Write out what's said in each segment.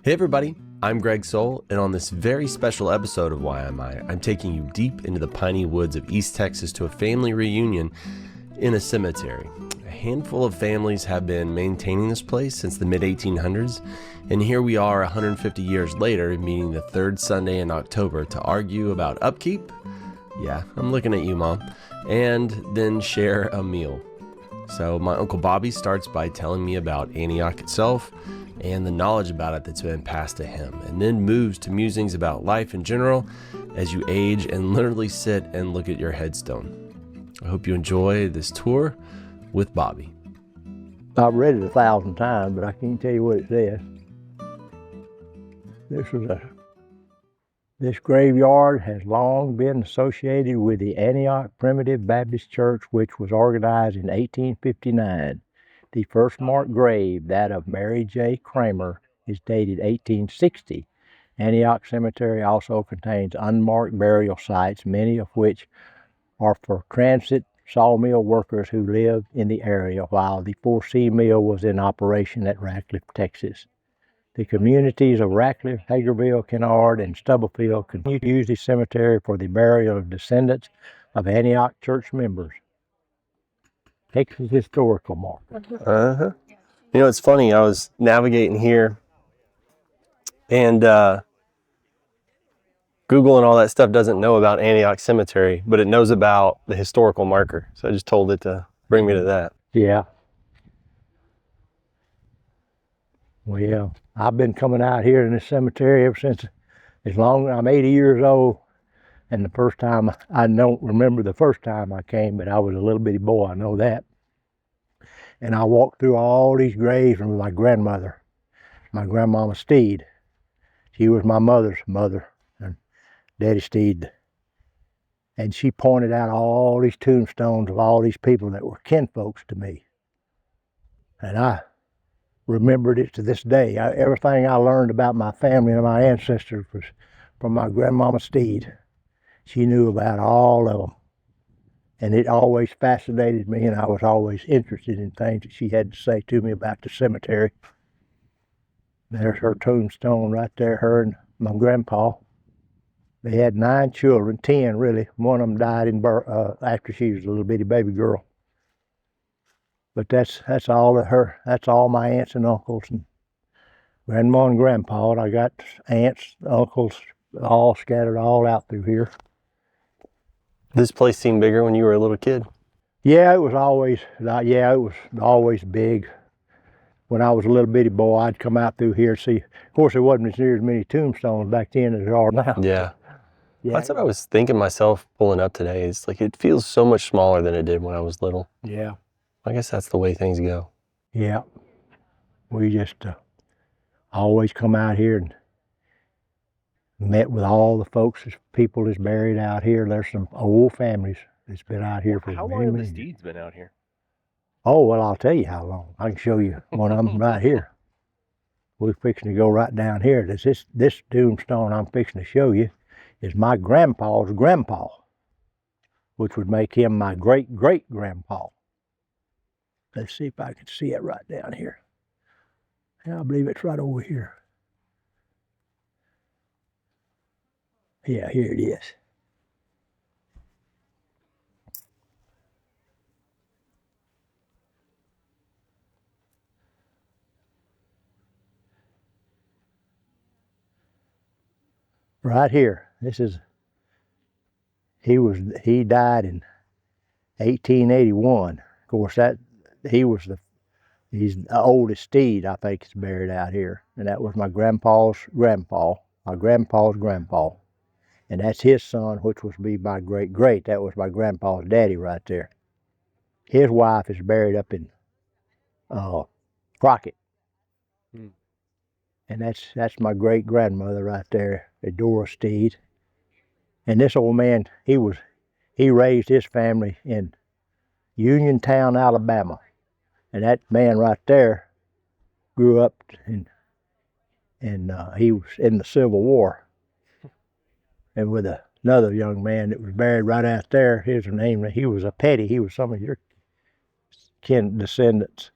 Hey everybody, I'm Greg Soul, and on this very special episode of Why Am I, I'm taking you deep into the piney woods of East Texas to a family reunion in a cemetery. A handful of families have been maintaining this place since the mid-1800s, and here we are 150 years later, meeting the third Sunday in October to argue about upkeep. Yeah, I'm looking at you, Mom. And then share a meal. So my Uncle Bobby starts by telling me about Antioch itself and the knowledge about it that's been passed to him, and then moves to musings about life in general as you age and literally sit and look at your headstone. I hope you enjoy this tour with Bobby. I've read it 1,000 times, but I can't tell you what it says. This graveyard has long been associated with the Antioch Primitive Baptist Church, which was organized in 1859. The first marked grave, that of Mary J. Kramer, is dated 1860. Antioch Cemetery also contains unmarked burial sites, many of which are for transit sawmill workers who live in the area, while the 4C mill was in operation at Ratcliffe, Texas. The communities of Ratcliffe, Hagerville, Kennard, and Stubblefield continue to use the cemetery for the burial of descendants of Antioch church members. Texas historical marker. You know, it's funny, I was navigating here and Google and all that stuff doesn't know about Antioch Cemetery, but it knows about the historical marker. So I just told it to bring me to that. Yeah. Well, I've been coming out here in this cemetery ever since, as long as I'm 80 years old. And the first time, I don't remember the first time I came, but I was a little bitty boy, I know that. And I walked through all these graves with my grandmother, my grandmama Steed. She was my mother's mother, and Daddy Steed. And she pointed out all these tombstones of all these people that were kinfolks to me. And I remembered it to this day. Everything I learned about my family and my ancestors was from my grandmama Steed. She knew about all of them. And it always fascinated me, and I was always interested in things that she had to say to me about the cemetery. There's her tombstone right there, her and my grandpa. They had 9 children, 10 really. One of them died after she was a little bitty baby girl. But that's all of her. That's all my aunts and uncles and grandma and grandpa. And I got aunts, uncles, all scattered all out through here. This place seemed bigger when you were a little kid. Yeah, it was always big. When I was a little bitty boy, I'd come out through here and see. Of course, there wasn't as near as many tombstones back then as there are now. Yeah. That's what I was thinking myself pulling up today. It's like it feels so much smaller than it did when I was little. Yeah. I guess that's the way things go. Yeah. We just always come out here and met with all the folks, people that's buried out here. There's some old families that's been out here for How many, long have many the Steeds been out here? Oh, well, I'll tell you how long. I can show you one of them right here. We're fixing to go right down here. This tombstone I'm fixing to show you is my grandpa's grandpa, which would make him my great-great-grandpa. Let's see if I can see it right down here. Yeah, I believe it's right over here. Yeah, here it is. Right here. He died in 1881. Of course, he's the oldest Steed, I think, is buried out here. And that was my grandpa's grandpa, my grandpa's grandpa. And that's his son, which was be my great-great. That was my grandpa's daddy right there. His wife is buried up in Crockett. And that's my great-grandmother right there, Adora Steed. And this old man, he raised his family in Uniontown, Alabama. And that man right there grew up and he was in the Civil War. And with another young man that was buried right out there, his name, he was a petty. He was some of your kin descendants.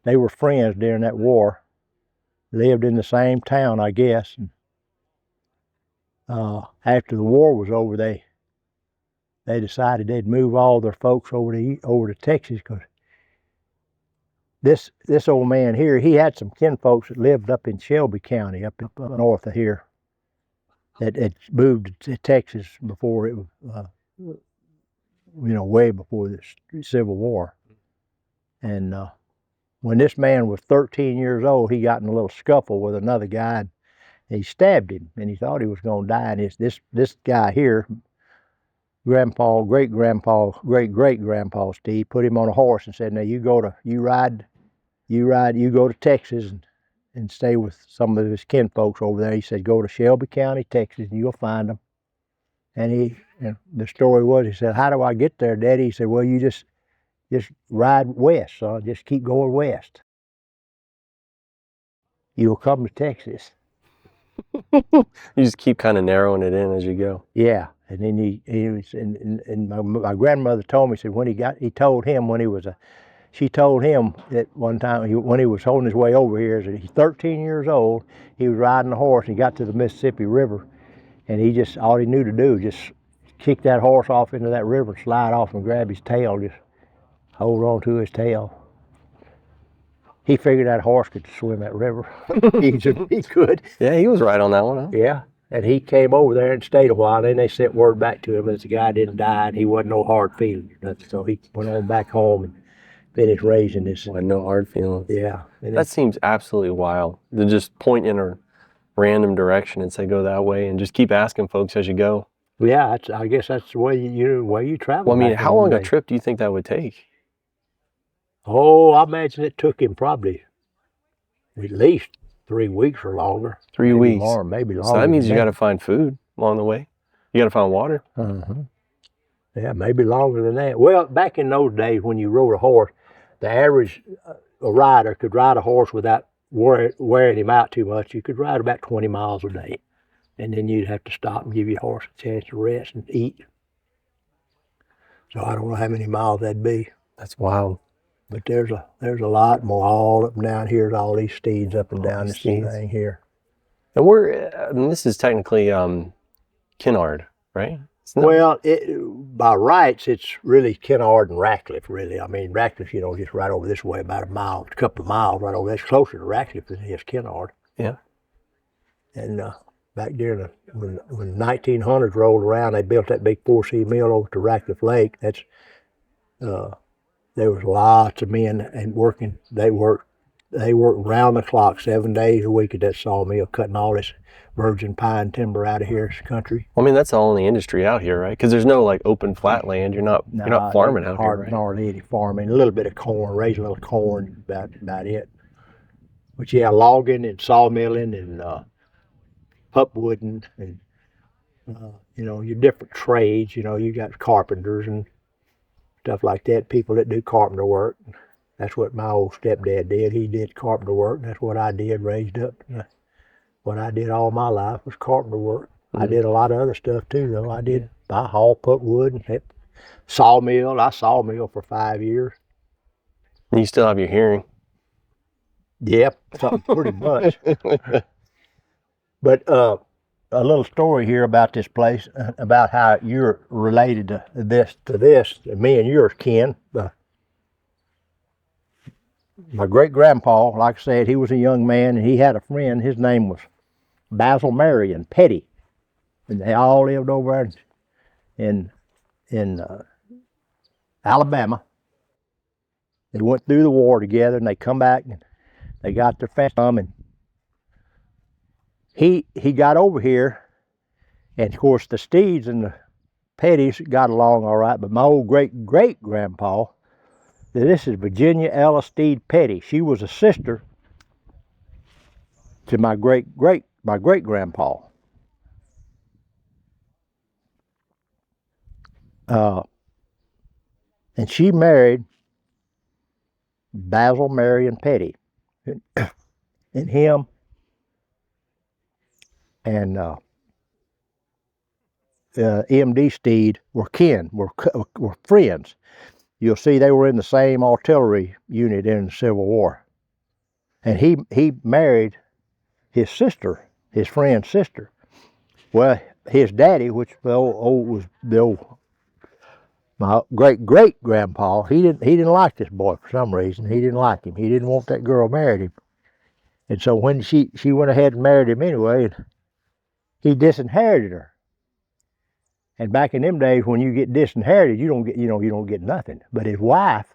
They were friends during that war. lived in the same town, I guess. And, after the war was over, they decided they'd move all their folks over to Texas, because this old man here, he had some kinfolks that lived up in Shelby County, up north of here, that had moved to Texas before it was, way before the Civil War. And when this man was 13 years old, he got in a little scuffle with another guy, and he stabbed him, and he thought he was going to die. And this guy here, Grandpa, great-great-grandpa Steve, put him on a horse and said, "Now you go to Texas and stay with some of his kinfolks over there." He said, "Go to Shelby County, Texas, and you'll find them." And the story was, he said, "How do I get there, Daddy?" He said, "Well, you just ride west, son. Just keep going west. You'll come to Texas." You just keep kind of narrowing it in as you go. Yeah. And then he was, and my grandmother told me, said she told him that one time when he was on his way over here, he's 13 years old, he was riding a horse, he got to the Mississippi River, and all he knew to do was just kick that horse off into that river, slide off and grab his tail, just hold on to his tail. He figured that horse could swim that river. He could. Yeah, he was right on that one, huh? Yeah. And he came over there and stayed a while. Then they sent word back to him that the guy didn't die and he wasn't no hard feeling or nothing. So he went on back home and finished raising this. Well, no hard feelings. Yeah. And that seems absolutely wild to just point in a random direction and say go that way and just keep asking folks as you go. Yeah, I guess that's the way you travel. Well, I mean, how long a trip do you think that would take? Oh, I imagine it took him probably at least 3 weeks or longer. 3 weeks. More, maybe longer. So that means you got to find food along the way. You got to find water. Uh-huh. Yeah, maybe longer than that. Well, back in those days when you rode a horse, the average rider could ride a horse without wearing him out too much. You could ride about 20 miles a day. And then you'd have to stop and give your horse a chance to rest and eat. So I don't know how many miles that'd be. That's wild. But there's a lot more all up and down here, all these steeds up and down this thing here. And this is technically Kennard, right? Well, by rights, it's really Kennard and Ratcliffe, really. I mean, Ratcliffe, just right over this way, about a couple of miles right over there. It's closer to Ratcliffe than it is Kennard. Yeah. And back there, when 1900s rolled around, they built that big 4C mill over to Ratcliffe Lake. There was lots of men and working. They worked round the clock, 7 days a week at that sawmill, cutting all this virgin pine timber out of here, this country. Well, I mean, that's the only industry out here, right? Because there's no open flat land. You're not farming out here, right? Hardly any farming. A little bit of corn, raise a little corn, about it. But yeah, logging and sawmilling and pulpwooding and your different trades. You got carpenters and stuff like that, people that do carpenter work. That's what my old stepdad did. He did carpenter work, and that's what I did, raised up. What I did all my life was carpenter work. Mm-hmm. I did a lot of other stuff too, though. I hauled pulpwood and sawmill. I sawmill for 5 years. And you still have your hearing? Yep, something pretty much. But a little story here about this place, about how you're related to this. Me and yours, Ken. My great-grandpa, like I said, he was a young man, and he had a friend. His name was Basil Marion Petty, and they all lived over in Alabama. They went through the war together, and they come back, and they got their family. And he got over here, and of course the Steeds and the Pettys got along all right, but my old great-great-grandpa, this is Virginia Ella Steed Petty. She was a sister to my great-grandpa. And she married Basil Marion Petty. And him and M.D. Steed were friends. You'll see they were in the same artillery unit in the Civil War. And he married his sister, his friend's sister. Well, his daddy, which was my great grandpa, he didn't like this boy for some reason. He didn't like him. He didn't want that girl married him. And so when she went ahead and married him anyway, and he disinherited her. And back in them days, when you get disinherited, you don't get nothing. But his wife,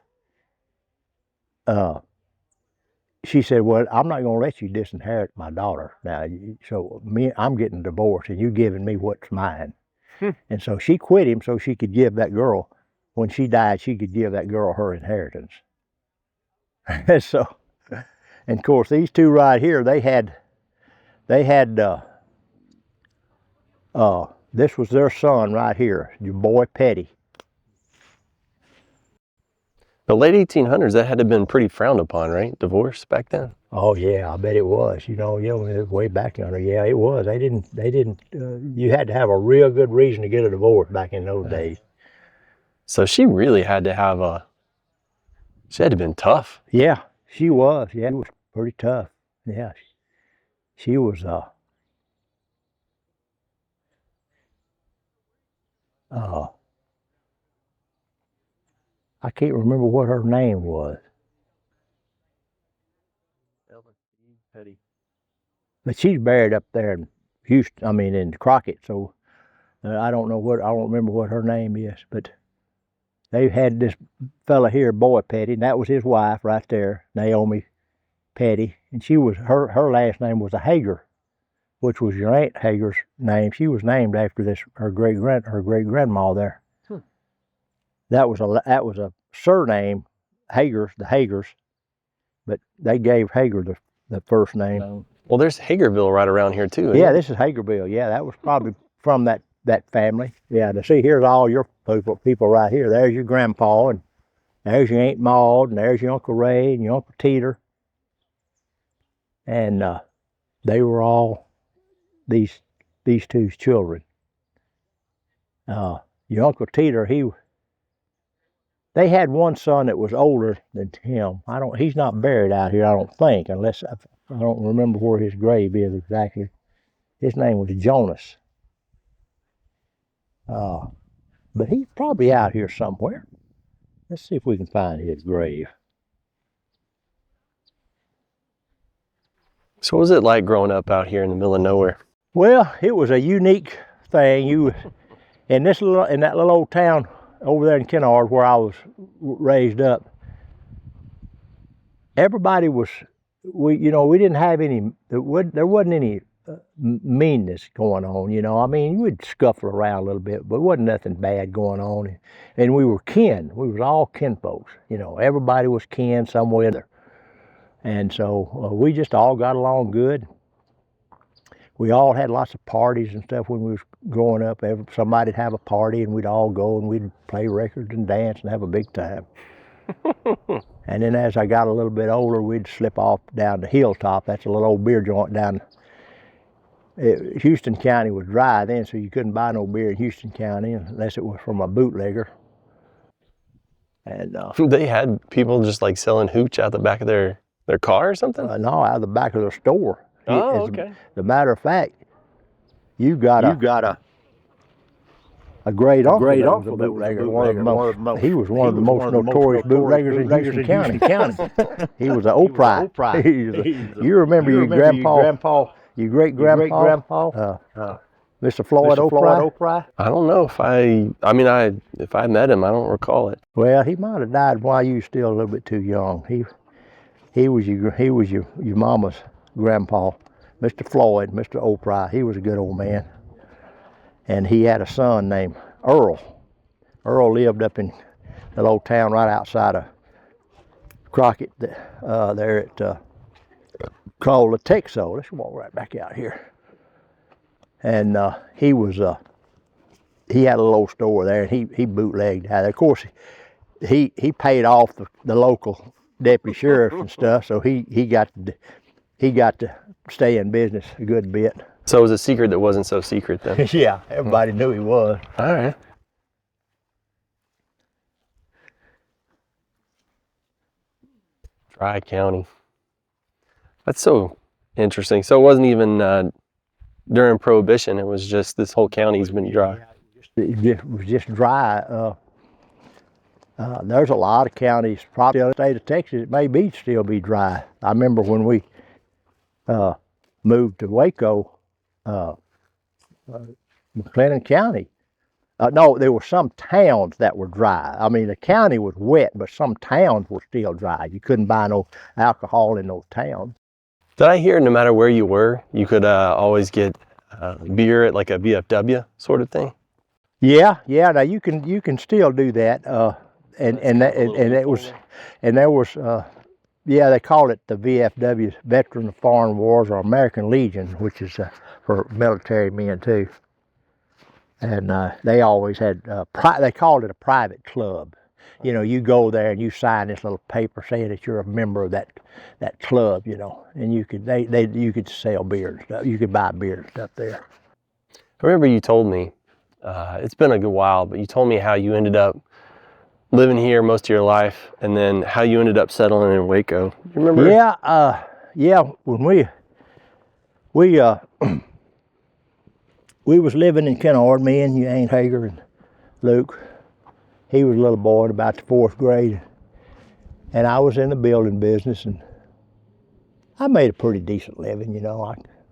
she said, "Well, I'm not going to let you disinherit my daughter now. So I'm getting divorced, and you giving me what's mine." And so she quit him so she could give that girl, when she died, she could give that girl her inheritance. And so, and of course, these two right here, they had this was their son right here, your boy Petty. The late 1800s, that had to have been pretty frowned upon, right? Divorce back then? Oh yeah, I bet it was. Way back yonder, yeah, it was. They didn't. You had to have a real good reason to get a divorce back in those days. So she really had to have she had to have been tough. Yeah, she was. Yeah, she was pretty tough. Yeah, she was. I can't remember what her name was. Petty. But she's buried up there in Houston. I mean, in Crockett. So I don't remember what her name is. But they had this fella here, boy Petty, and that was his wife right there, Naomi Petty, and her last name was a Hager, which was your Aunt Hager's name. She was named after her great grandma there. That was a surname, Hager, the Hagers, but they gave Hager the first name. Well, there's Hagerville right around here too. Yeah, this is Hagerville. Yeah, that was probably from that family. Yeah, to see, here's all your people right here. There's your grandpa, and there's your Aunt Maud, and there's your Uncle Ray and your Uncle Teeter. And they were all these two's children. Your Uncle Teeter, they had one son that was older than him. He's not buried out here, I don't think, unless I don't remember where his grave is exactly. His name was Jonas. But he's probably out here somewhere. Let's see if we can find his grave. So what was it like growing up out here in the middle of nowhere? Well, it was a unique thing. In that little old town over there in Kennard, where I was raised up, everybody was, we didn't have any, there wasn't any meanness going on, I mean, we'd scuffle around a little bit, but it wasn't nothing bad going on. And we were kin. We was all kinfolks, everybody was kin some way or other. And so we just all got along good. We all had lots of parties and stuff when we was growing up. Somebody'd have a party and we'd all go and we'd play records and dance and have a big time. And then as I got a little bit older, we'd slip off down to Hilltop. That's a little old beer joint down. Houston County was dry then, so you couldn't buy no beer in Houston County unless it was from a bootlegger. And they had people just like selling hooch out the back of their car or something? No, out of the back of their store. Oh, okay. As a matter of fact, you got a great uncle. He was one of the most notorious bootleggers in Houston County. He was an Opry. You remember your grandpa, your great grandpa, Mr. Floyd Opry? I don't know if I met him, I don't recall it. Well, he might have died while you were still a little bit too young. He was your mama's grandpa, Mr. Floyd, Mr. Opry. He was a good old man. And he had a son named Earl. Earl lived up in the little town right outside of Crockett, there at called the Texo. Let's walk right back out here. And he had a little store there, and he bootlegged out there. Of course, he paid off the local deputy sheriff and stuff, so he got to stay in business a good bit. So it was a secret that wasn't so secret then? Yeah, everybody knew he was. All right. Dry County. That's so Interesting. So it wasn't even during Prohibition. It was just this whole county's been dry. It was just dry. There's a lot of counties, probably in the state of Texas, it may still be dry. I remember when we moved to Waco, McLennan County. No, there were some towns that were dry. I mean, the county was wet, but some towns were still dry. You couldn't buy no alcohol in those towns. Did I hear no matter where you were, you could always get beer at like a VFW sort of thing? Yeah. Now you can still do that. They call it the VFW, Veteran of Foreign Wars, or American Legion, which is for military men too. And they always had, they called it a private club. You know, you go there and you sign this little paper saying that you're a member of that club, you know, and you could sell beer and stuff. You could buy beer and stuff there. I remember you told me, it's been a good while, but you told me how you ended up living here most of your life, and then how you ended up settling in Waco. You remember? Yeah. When we was living in Kennard, me and Jane Hager and Luke. He was a little boy in about the 4th grade, and I was in the building business, and I made a pretty decent living. You know,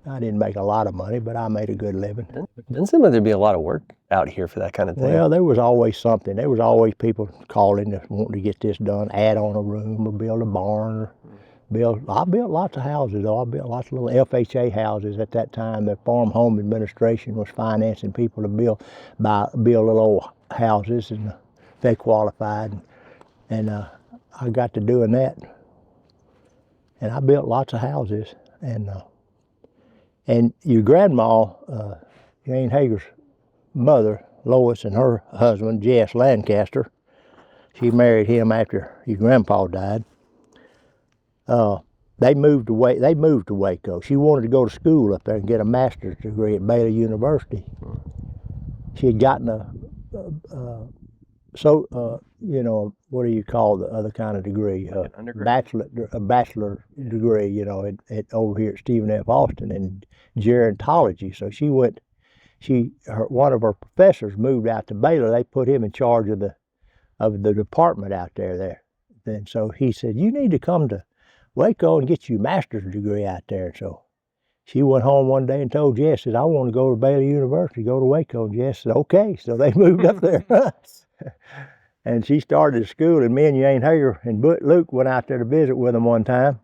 I didn't make a lot of money, but I made a good living. Didn't seem like there'd be a lot of work out here for that kind of thing. Well, there was always something. There was always people calling that wanting to get this done, add on a room or build a barn. Or I built lots of houses, though. I built lots of little FHA houses at that time. The Farm Home Administration was financing people to build little old houses, and they qualified. And I got to doing that. And I built lots of houses. And your grandma, Jane Hager's mother, Lois, and her husband, Jess Lancaster, she married him after your grandpa died. They moved to Waco. She wanted to go to school up there and get a master's degree at Baylor University. She had gotten what do you call the other kind of degree? A bachelor degree, you know, at over here at Stephen F. Austin in gerontology. So she went. One of her professors moved out to Baylor. They put him in charge of the department out there. Then so he said, "You need to come to Waco and get your master's degree out there." So she went home one day and told Jess, said, "I want to go to Baylor University, go to Waco." And Jess said, "Okay." So they moved up there. And she started school, and me and Jane Hager and Luke went out there to visit with them one time.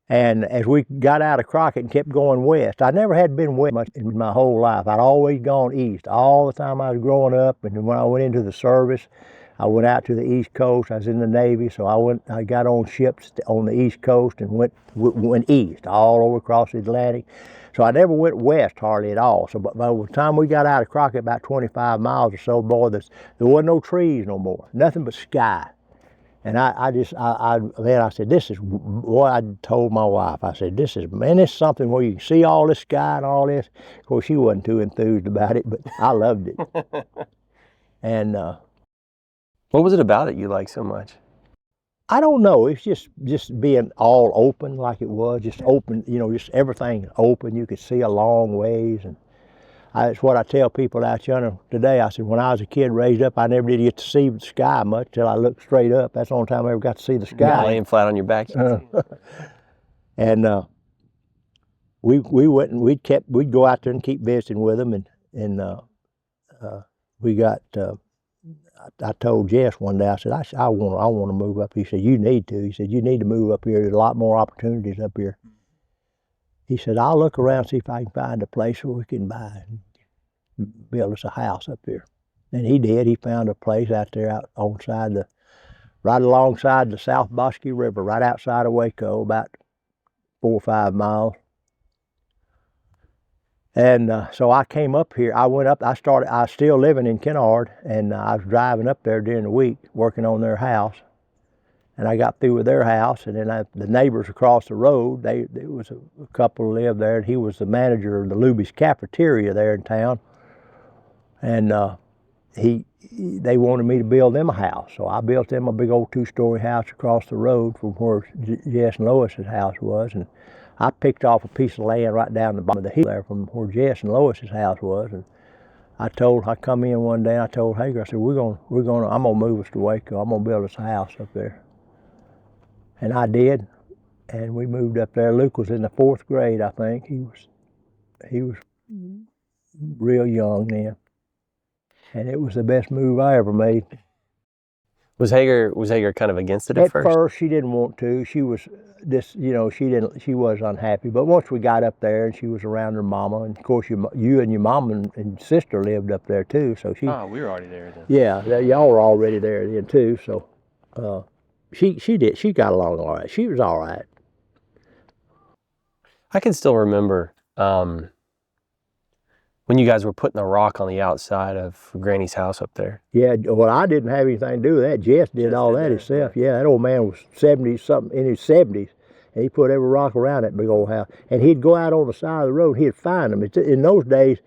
And as we got out of Crockett and kept going west, I never had been west much in my whole life. I'd always gone east all the time I was growing up. And when I went into the service, I went out to the East Coast. I was in the Navy, so I got on ships on the East Coast and went east, all over across the Atlantic. So I never went west hardly at all. So by the time we got out of Crockett, about 25 miles or so, boy, there wasn't no trees no more, nothing but sky. And I said, this is what I told my wife. I said, this is something where you can see all this sky and all this. Of course, she wasn't too enthused about it, but I loved it. And what was it about it you liked so much? I don't know. It's just being all open like it was, just open, you know, just everything open. You could see a long ways. And it's what I tell people out yonder today. I said, when I was a kid raised up, I never did get to see the sky much till I looked straight up. That's the only time I ever got to see the sky. Yeah, laying flat on your back. And we went and we'd go out there and keep visiting with them. And we got. I told Jess one day, I said, I want to move up. He said, you need to. He said, you need to move up here. There's a lot more opportunities up here. He said, I'll look around, see if I can find a place where we can buy and build us a house up here. And he did. He found a place out there right alongside the South Bosque River, right outside of Waco, about 4 or 5 miles. And so I came up here. I went up. I was still living in Kennard, and I was driving up there during the week, working on their house. And I got through with their house, and then the neighbors across the road, there was a couple who lived there, and he was the manager of the Luby's cafeteria there in town. And they wanted me to build them a house, so I built them a big old 2-story house across the road from where Jess and Lois's house was. And I picked off a piece of land right down the bottom of the hill there from where Jess and Lois's house was, and I come in one day and I told Hager, I said, I'm gonna move us to Waco. I'm gonna build us a house up there. And I did, and we moved up there. Luke was in the 4th grade, I think. He was real young then, and it was the best move I ever made. Was Hager kind of against it at first? At first, she didn't want to. She was she was unhappy. But once we got up there and she was around her mama, and of course you and your mom and sister lived up there too. So she. Oh, we were already there then. Yeah, y'all were already there then too. So, she got along all right. She was all right. I can still remember when you guys were putting the rock on the outside of Granny's house up there. Yeah, well, I didn't have anything to do with that. Jess did all that himself. Yeah, that old man was 70-something, in his 70s, and he put every rock around that big old house. And he'd go out on the side of the road and he'd find them. In those days,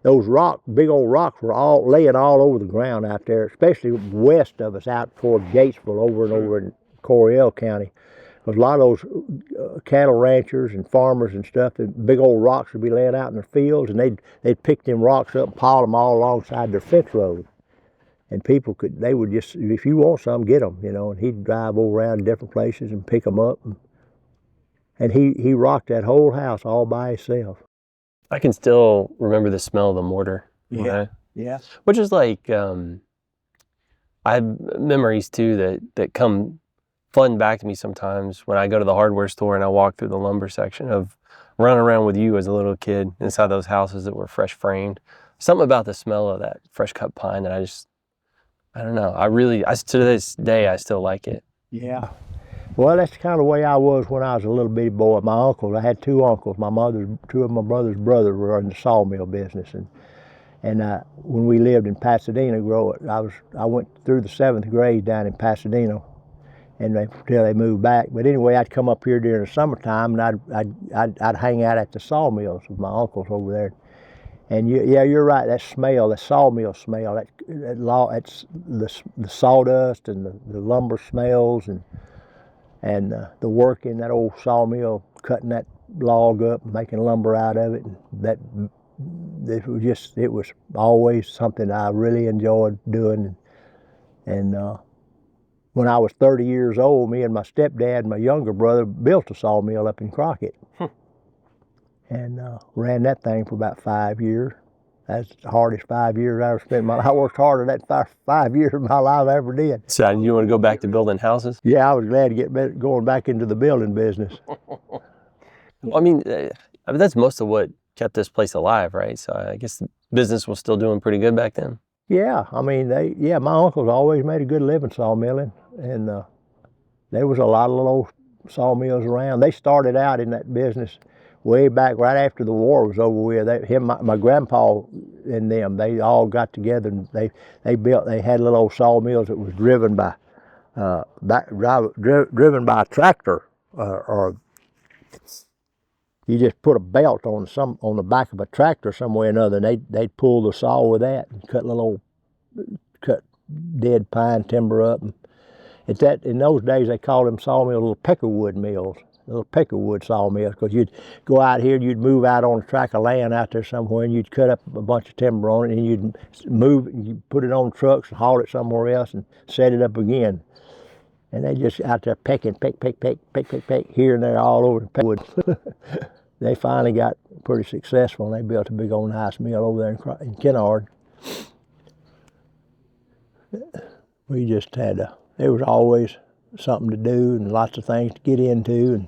those big old rocks were all laying all over the ground out there, especially west of us out toward Gatesville over and over in Coryell County. Because a lot of those cattle ranchers and farmers and stuff, the big old rocks would be laying out in their fields, and they'd pick them rocks up and pile them all alongside their fence road. And they would just, if you want some, get them, and he'd drive over around different places and pick them up. And he rocked that whole house all by himself. I can still remember the smell of the mortar. Yeah. Yeah. Which is like, I have memories too that come flooding back to me sometimes when I go to the hardware store and I walk through the lumber section of running around with you as a little kid inside those houses that were fresh framed. Something about the smell of that fresh cut pine that I don't know. To this day, I still like it. Yeah. Well, that's the kind of way I was when I was a little bitty boy. My uncles, I had 2 uncles. Two of my brother's brothers were in the sawmill business, and when we lived in Pasadena, I went through the 7th grade down in Pasadena, and until they moved back. But anyway, I'd come up here during the summertime, and I'd hang out at the sawmills with my uncles over there. And you're right. That smell, that sawmill smell, that's the sawdust and the lumber smells, and the work in that old sawmill, cutting that log up and making lumber out of it. And it was always something I really enjoyed doing. And when I was 30 years old, me and my stepdad and my younger brother built a sawmill up in Crockett. And ran that thing for about 5 years. That's the hardest 5 years I ever spent. I worked harder that 5 years of my life I ever did. So you want to go back to building houses? Yeah, I was glad to get going back into the building business. Well, I mean, that's most of what kept this place alive, right? So I guess the business was still doing pretty good back then. Yeah, I mean, my uncles always made a good living sawmilling, and there was a lot of little sawmills around. They started out in that business way back right after the war was over with. My grandpa and them, they all got together and they had little old sawmills that was driven by a tractor, or you just put a belt on the back of a tractor some way or another, and they'd pull the saw with that and cut dead pine timber up. And in those days they called them sawmills little peckerwood mills. Little peckerwood sawmills, because you'd go out here and you'd move out on a tract of land out there somewhere, and you'd cut up a bunch of timber on it, and you'd move it, and you'd put it on trucks and haul it somewhere else and set it up again. And they just out there pecking, peck, here and there all over the wood. They finally got pretty successful, and they built a big old nice mill over there in Kennard. We just there was always something to do and lots of things to get into, and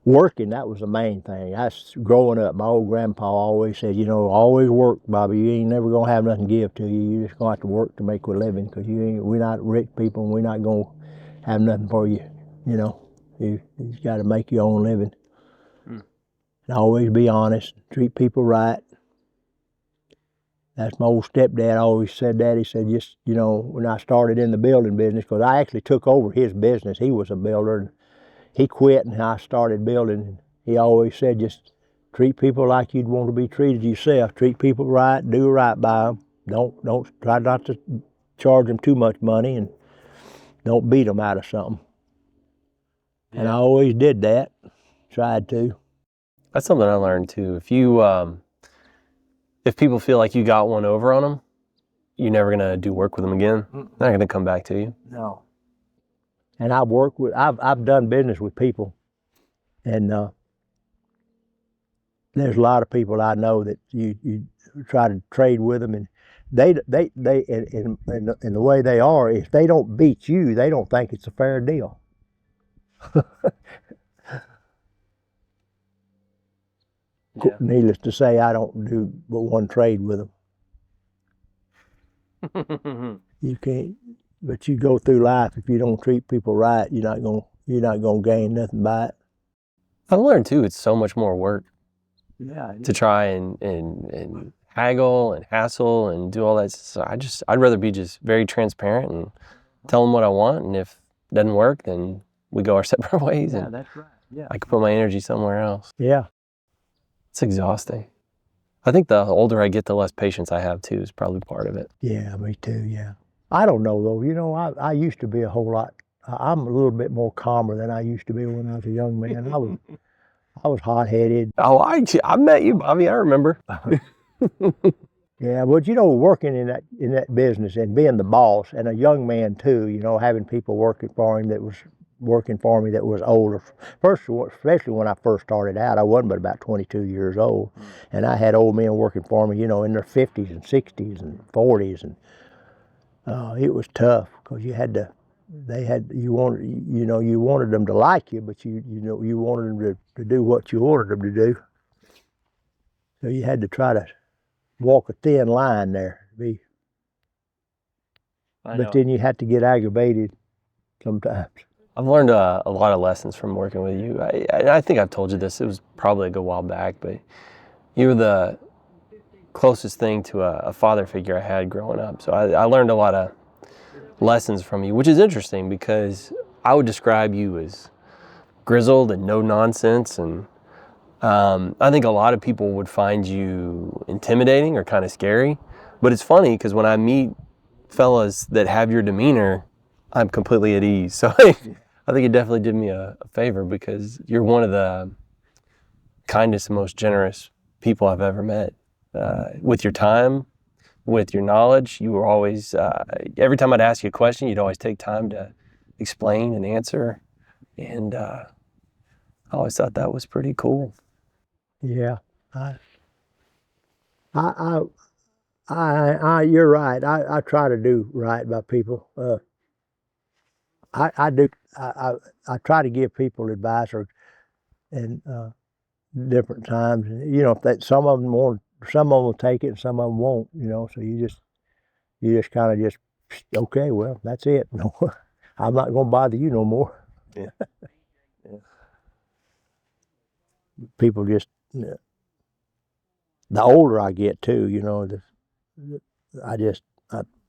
working, that was the main thing. Growing up, my old grandpa always said, always work, Bobby. You ain't never gonna have nothing to give to you. You just gonna have to work to make a living, because we're not rich people, and we're not gonna have nothing for you. You just got to make your own living. And always be honest, treat people right. That's my old stepdad always said that. He said, just, when I started in the building business, because I actually took over his business. He was a builder, and he quit, and I started building. He always said, just treat people like you'd want to be treated yourself. Treat people right, do right by them. Don't try not to charge them too much money, and don't beat them out of something. Yeah. And I always did that. tried to. That's something I learned too. If people feel like you got one over on them, you're never gonna do work with them again. They're not gonna come back to you. No. And I've done business with people, and there's a lot of people I know that you try to trade with them, and they in the way they are, if they don't beat you, they don't think it's a fair deal. Yeah. Needless to say, I don't do but one trade with them. You can't, but you go through life, if you don't treat people right, you're not gonna gain nothing by it. I've learned too, it's so much more work Yeah. to try and haggle and hassle and do all that. So I'd rather be just very transparent and tell them what I want, and if it doesn't work, then we go our separate ways. Yeah, and that's right. Yeah. I can put my energy somewhere else. Yeah. It's exhausting. I think the older I get, the less patience I have too is probably part of it. Yeah, me too, yeah. I don't know though, I used to be a whole lot, I'm a little bit more calmer than I used to be when I was a young man. I was hot-headed. Oh, I met you, Bobby. I remember. Yeah, but working in that business and being the boss, and a young man too, having people working for me that was older. First, especially when I first started out, I wasn't but about 22 years old, and I had old men working for me, in their 50s and 60s and 40s, and it was tough because you wanted them to like you, but you wanted them to do what you ordered them to do. So you had to try to walk a thin line there. But then you had to get aggravated sometimes. I've learned a lot of lessons from working with you. I think I've told you this. It was probably a good while back, but you were the closest thing to a father figure I had growing up. So I learned a lot of lessons from you, which is interesting because I would describe you as grizzled and no nonsense, and I think a lot of people would find you intimidating or kind of scary. But it's funny because when I meet fellas that have your demeanor, I'm completely at ease. So I think it definitely did me a favor because you're one of the kindest and most generous people I've ever met. With your time, with your knowledge, you were always, every time I'd ask you a question, you'd always take time to explain and answer. And I always thought that was pretty cool. Yeah, you're right. I try to do right by people. I do. I try to give people advice and different times. If that some of them will take it, and some of them won't. So you just kind of just okay. Well, that's it. No, I'm not going to bother you no more. Yeah. Yeah. People just. The older I get too, I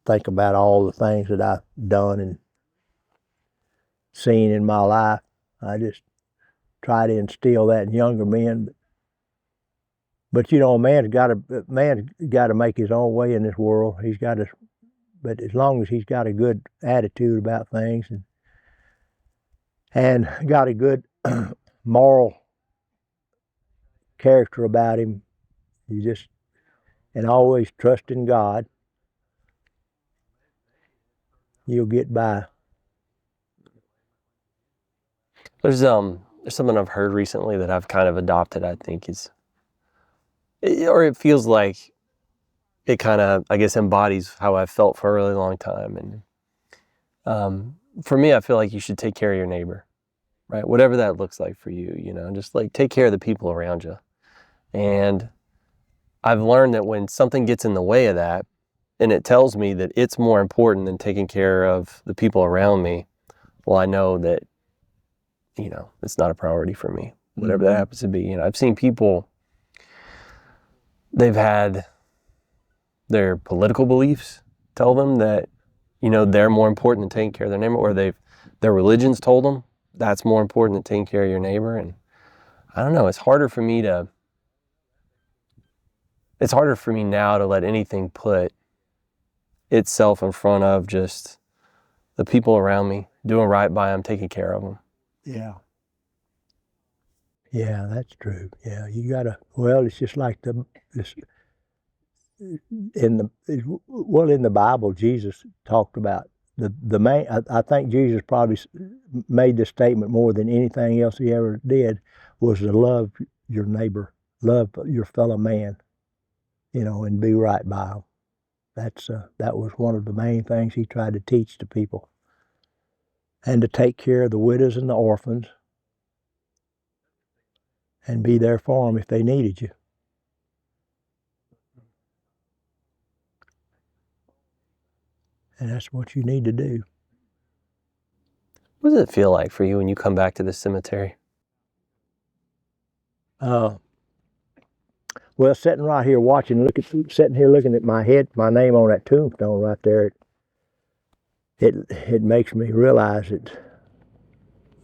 think about all the things that I've done and seen in my life. I just try to instill that in younger men. But a man's got to make his own way in this world. But as long as he's got a good attitude about things and got a good moral character about him, and always trust in God, you'll get by. There's something I've heard recently that I've kind of adopted. I think it feels like it kind of, I guess, embodies how I've felt for a really long time. And for me, I feel like you should take care of your neighbor, right? Whatever that looks like for you, just like take care of the people around you. And I've learned that when something gets in the way of that, and it tells me that it's more important than taking care of the people around me, well, I know that, it's not a priority for me, whatever that happens to be. I've seen people, they've had their political beliefs tell them that, they're more important than taking care of their neighbor, or their religions told them that's more important than taking care of your neighbor. And I don't know, it's harder for me now to let anything put itself in front of just the people around me, doing right by them, taking care of them. Yeah. Yeah, that's true. Yeah, you gotta. Well, it's just like this in the Bible. Jesus talked about the main. I think Jesus probably made this statement more than anything else he ever did, was to love your neighbor, love your fellow man, and be right by them. That was one of the main things he tried to teach to people, and to take care of the widows and the orphans, and be there for them if they needed you. And that's what you need to do. What does it feel like for you when you come back to the cemetery? Well, sitting right here sitting here looking at my name on that tombstone right there, it makes me realize that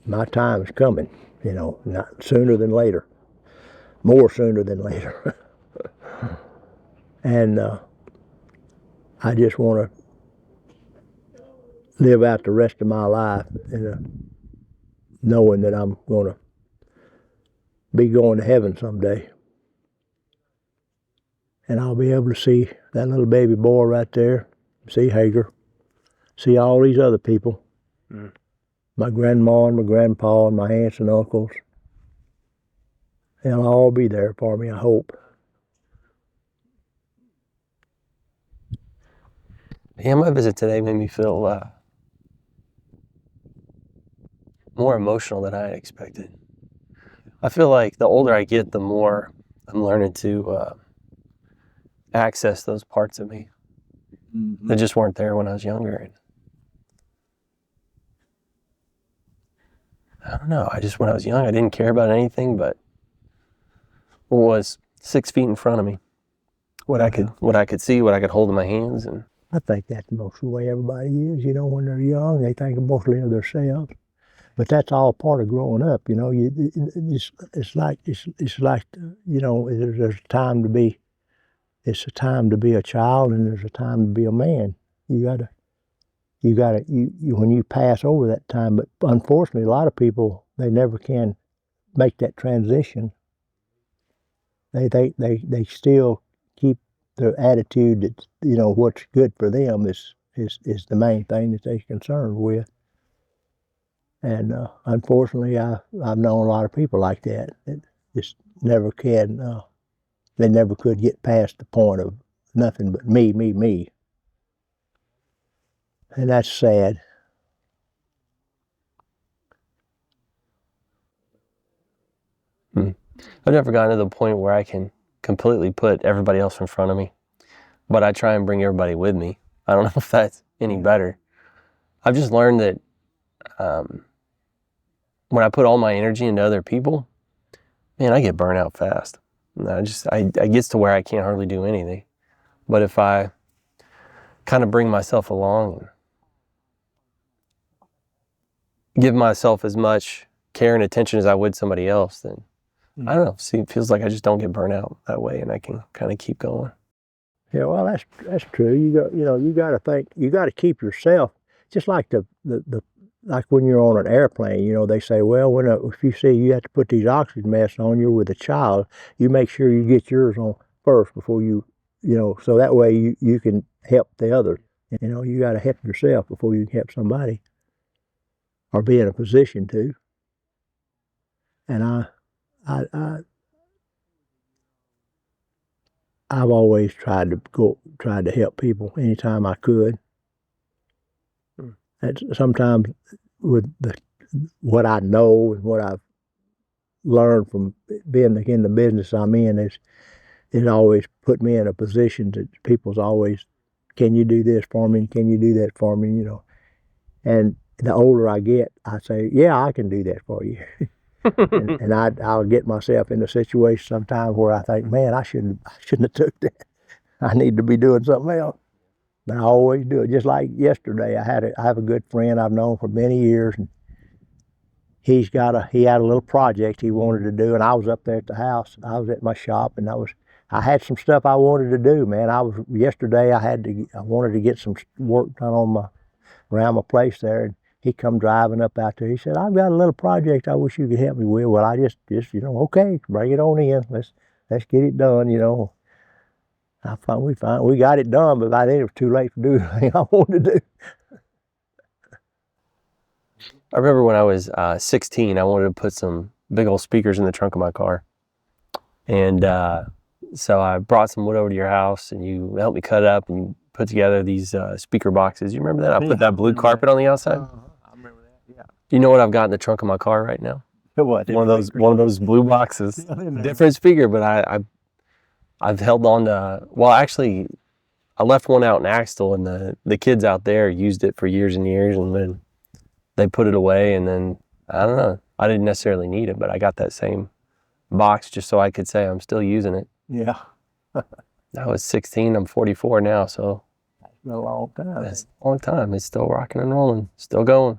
my time is coming. Not sooner than later, more sooner than later. And I just want to live out the rest of my life knowing that I'm going to be going to heaven someday. And I'll be able to see that little baby boy right there, see Hager, see all these other people, my grandma and my grandpa and my aunts and uncles. They'll all be there for me, I hope. Yeah, my visit today made me feel more emotional than I had expected. I feel like the older I get, the more I'm learning to access those parts of me that just weren't there when I was younger. And I don't know. When I was young, I didn't care about anything but what was 6 feet in front of me, what I could see, what I could hold in my hands. And I think that's most the way everybody is. When they're young, they think mostly of themselves. But that's all part of growing up. It's like there's a time to be. It's a time to be a child, and there's a time to be a man. You when you pass over that time. But unfortunately, a lot of people, they never can make that transition. They still keep their attitude that what's good for them is the main thing that they're concerned with. And unfortunately, I've known a lot of people like that just never can. They never could get past the point of nothing but me, me, me. And that's sad. I've never gotten to the point where I can completely put everybody else in front of me, but I try and bring everybody with me. I don't know if that's any better. I've just learned that when I put all my energy into other people, man, I get burnt out fast. I get to where I can't hardly do anything. But if I kind of bring myself along and give myself as much care and attention as I would somebody else, then I don't know. It feels like I just don't get burnt out that way, and I can kind of keep going. Yeah, well, that's true. You got to think. You got to keep yourself. Just like like when you're on an airplane, they say, well, if you see you have to put these oxygen masks on, you're with a child, you make sure you get yours on first before so that way you can help the others. You got to help yourself before you can help somebody or be in a position to. And I've always tried to help people anytime I could. And sometimes with what I know and what I've learned from being in the business I'm in, it always put me in a position that people's always, can you do this for me? Can you do that for me? And the older I get, I say, yeah, I can do that for you. and I'll get myself in a situation sometimes where I think, man, I shouldn't have took that. I need to be doing something else. But I always do it. Just like yesterday, I have a good friend I've known for many years, and he had a little project he wanted to do, and I was up there at the house. I was at my shop, and I had some stuff I wanted to do, man. Yesterday I wanted to get some work done around my place there, and he come driving up out there. He said, "I've got a little project I wish you could help me with." Well, I just okay, bring it on in. Let's get it done. We got it done, but by then it was too late to do anything I wanted to do. I remember when I was 16, I wanted to put some big old speakers in the trunk of my car. And so I brought some wood over to your house, and you helped me cut up and put together these speaker boxes. You remember that? I put that blue carpet on the outside. I remember that. Yeah. You know what I've got in the trunk of my car right now? What? One of those blue boxes. Different speaker, but I've held on to. Well, actually, I left one out in Axtell, and the kids out there used it for years and years, and then they put it away, and then I don't know. I didn't necessarily need it, but I got that same box just so I could say I'm still using it. Yeah. I was 16. I'm 44 now, so That's been a long time. that's a long time. It's still rocking and rolling, still going.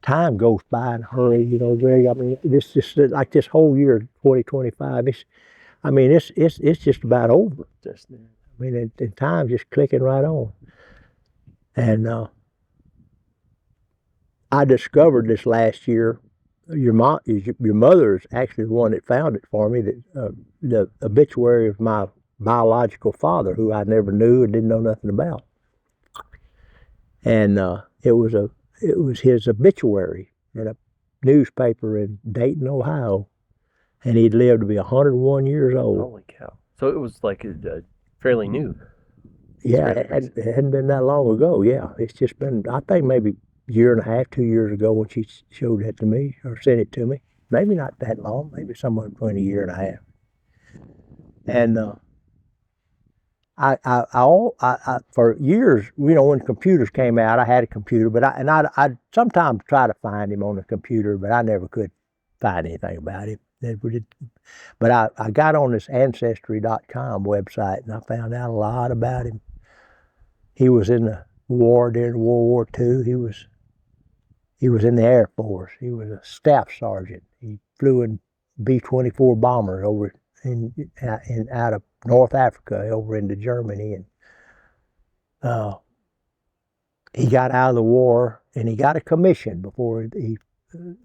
Time goes by in a hurry, Greg. I mean, this just like this whole year, 2025. It's just about over. I mean, and time's just clicking right on. And I discovered this last year. Your mother is actually the one that found it for me. That the obituary of my biological father, who I never knew and didn't know nothing about. And it was his obituary in a newspaper in Dayton, Ohio, and he'd lived to be 101 years old. Holy cow! So it was like fairly new. Yeah, it hadn't been that long ago. Yeah, it's just been, I think, maybe a year and a half, 2 years ago when she showed that to me or sent it to me. Maybe not that long, maybe somewhere between a year and a half. And I for years, when computers came out, I had a computer, but I sometimes try to find him on the computer, but I never could find anything about him. But I got on this Ancestry.com website, and I found out a lot about him. He was in the war during World War II. He was in the Air Force. He was a staff sergeant. He flew in B-24 bombers over out of North Africa over into Germany, and he got out of the war, and he got a commission before he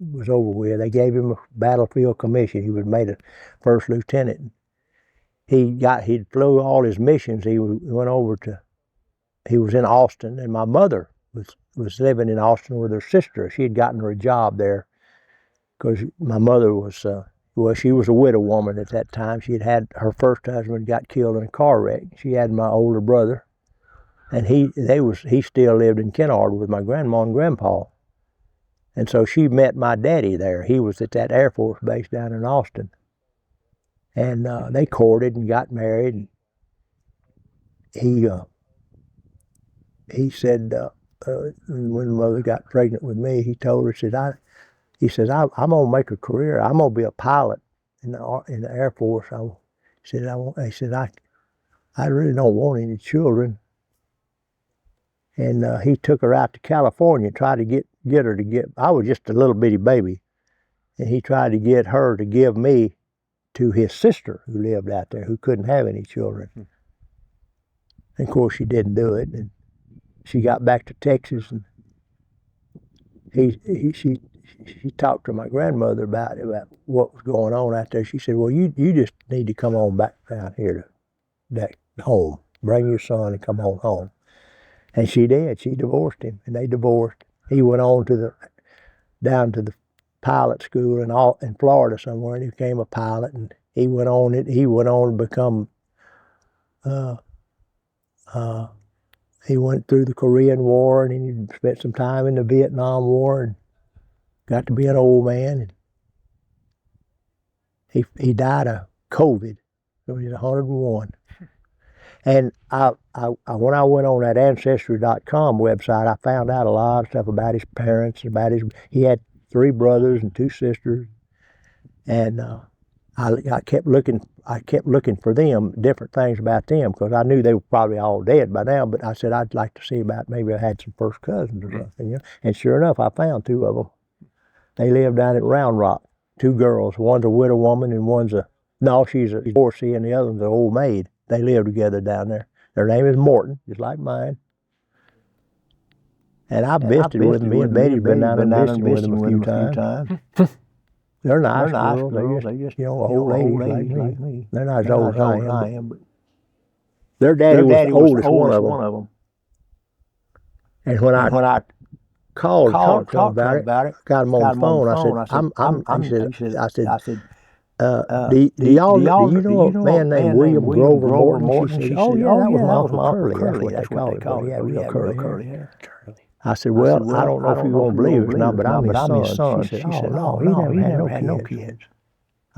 was over with. They gave him a battlefield commission. He was made a first lieutenant. He flew all his missions. He was in Austin, and my mother was living in Austin with her sister. She had gotten her a job there because my mother was she was a widow woman at that time. She had her first husband got killed in a car wreck. She had my older brother, and he still lived in Kennard with my grandma and grandpa. And so she met my daddy there. He was at that Air Force base down in Austin. And they courted and got married. And he said, when mother got pregnant with me, he told her, he says, I'm going to make a career. I'm going to be a pilot in the Air Force. He said, I really don't want any children. And he took her out to California, tried to get her to get, I was just a little bitty baby, and he tried to get her to give me to his sister who lived out there, who couldn't have any children. And of course she didn't do it, and she got back to Texas, and she talked to my grandmother about what was going on out there. She said, well, you just need to come on back down here to home, bring your son and come on home. And she did. She divorced him, and they divorced. He went on down to the pilot school in Florida somewhere, and he became a pilot. And he went on to become. He went through the Korean War, and he spent some time in the Vietnam War, and got to be an old man. And he died of COVID. So he's 101. And when I went on that Ancestry.com website, I found out a lot of stuff about his parents, he had 3 brothers and 2 sisters, and I kept looking for them, different things about them, because I knew they were probably all dead by now. But I said I'd like to see about maybe I had some first cousins or something, And sure enough, I found 2 of them. They lived down at Round Rock. 2 girls. One's a widow woman, and she's a divorcee, and the other one's an old maid. They live together down there. Their name is Morton, just like mine. And I visited with them. Me and Betty's been down and visiting with them a few times. They're nice girls. They just, old ladies like me. They're not as old as I am. But their daddy was the oldest one of them. And when I called and talked to him about it, got him on the phone, I said, do you know a man named William Grover Morton? She said, oh yeah, that was my Uncle Curly. That's what they call it. He had real curly hair. I said, well, I don't know if you're going to believe it or not, but I'm his son. She said, oh, no, he never had no kids.